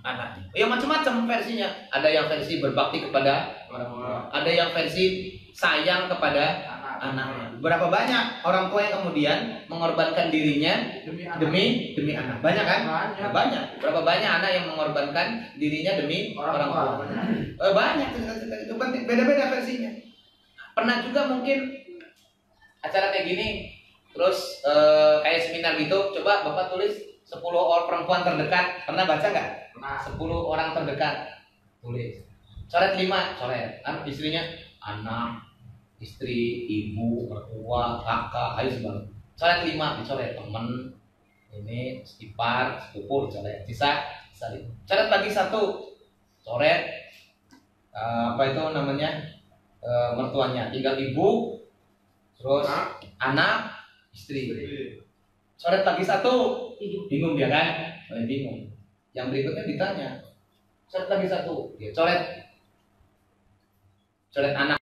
anak. Ya macam-macam versinya. Ada yang versi berbakti kepada orang tua, ada yang versi sayang kepada anaknya. Berapa banyak orang tua yang kemudian mengorbankan dirinya demi anak? Banyak kan? Banyak. Berapa banyak anak yang mengorbankan dirinya demi orang tua? Banyak. Itu penting. Beda-beda versinya. Pernah juga mungkin acara kayak gini, terus kayak seminar gitu. Coba Bapak tulis 10 orang perempuan terdekat. Pernah baca nggak? 10 orang terdekat. Tulis. Coret 5. Coret. Istrinya anak, istri, ibu, mertua, kakak, ayo semua. Coret 5, dicoret temen, ini ipar, sepupu, dicoret. Sisa 5. Coret lagi 1, coret apa itu namanya, mertuanya, tinggal ibu, terus anak, istri. Coret lagi 1, bingung dia kan? Bingung. Yang berikutnya ditanya, coret lagi 1, dia coret anak.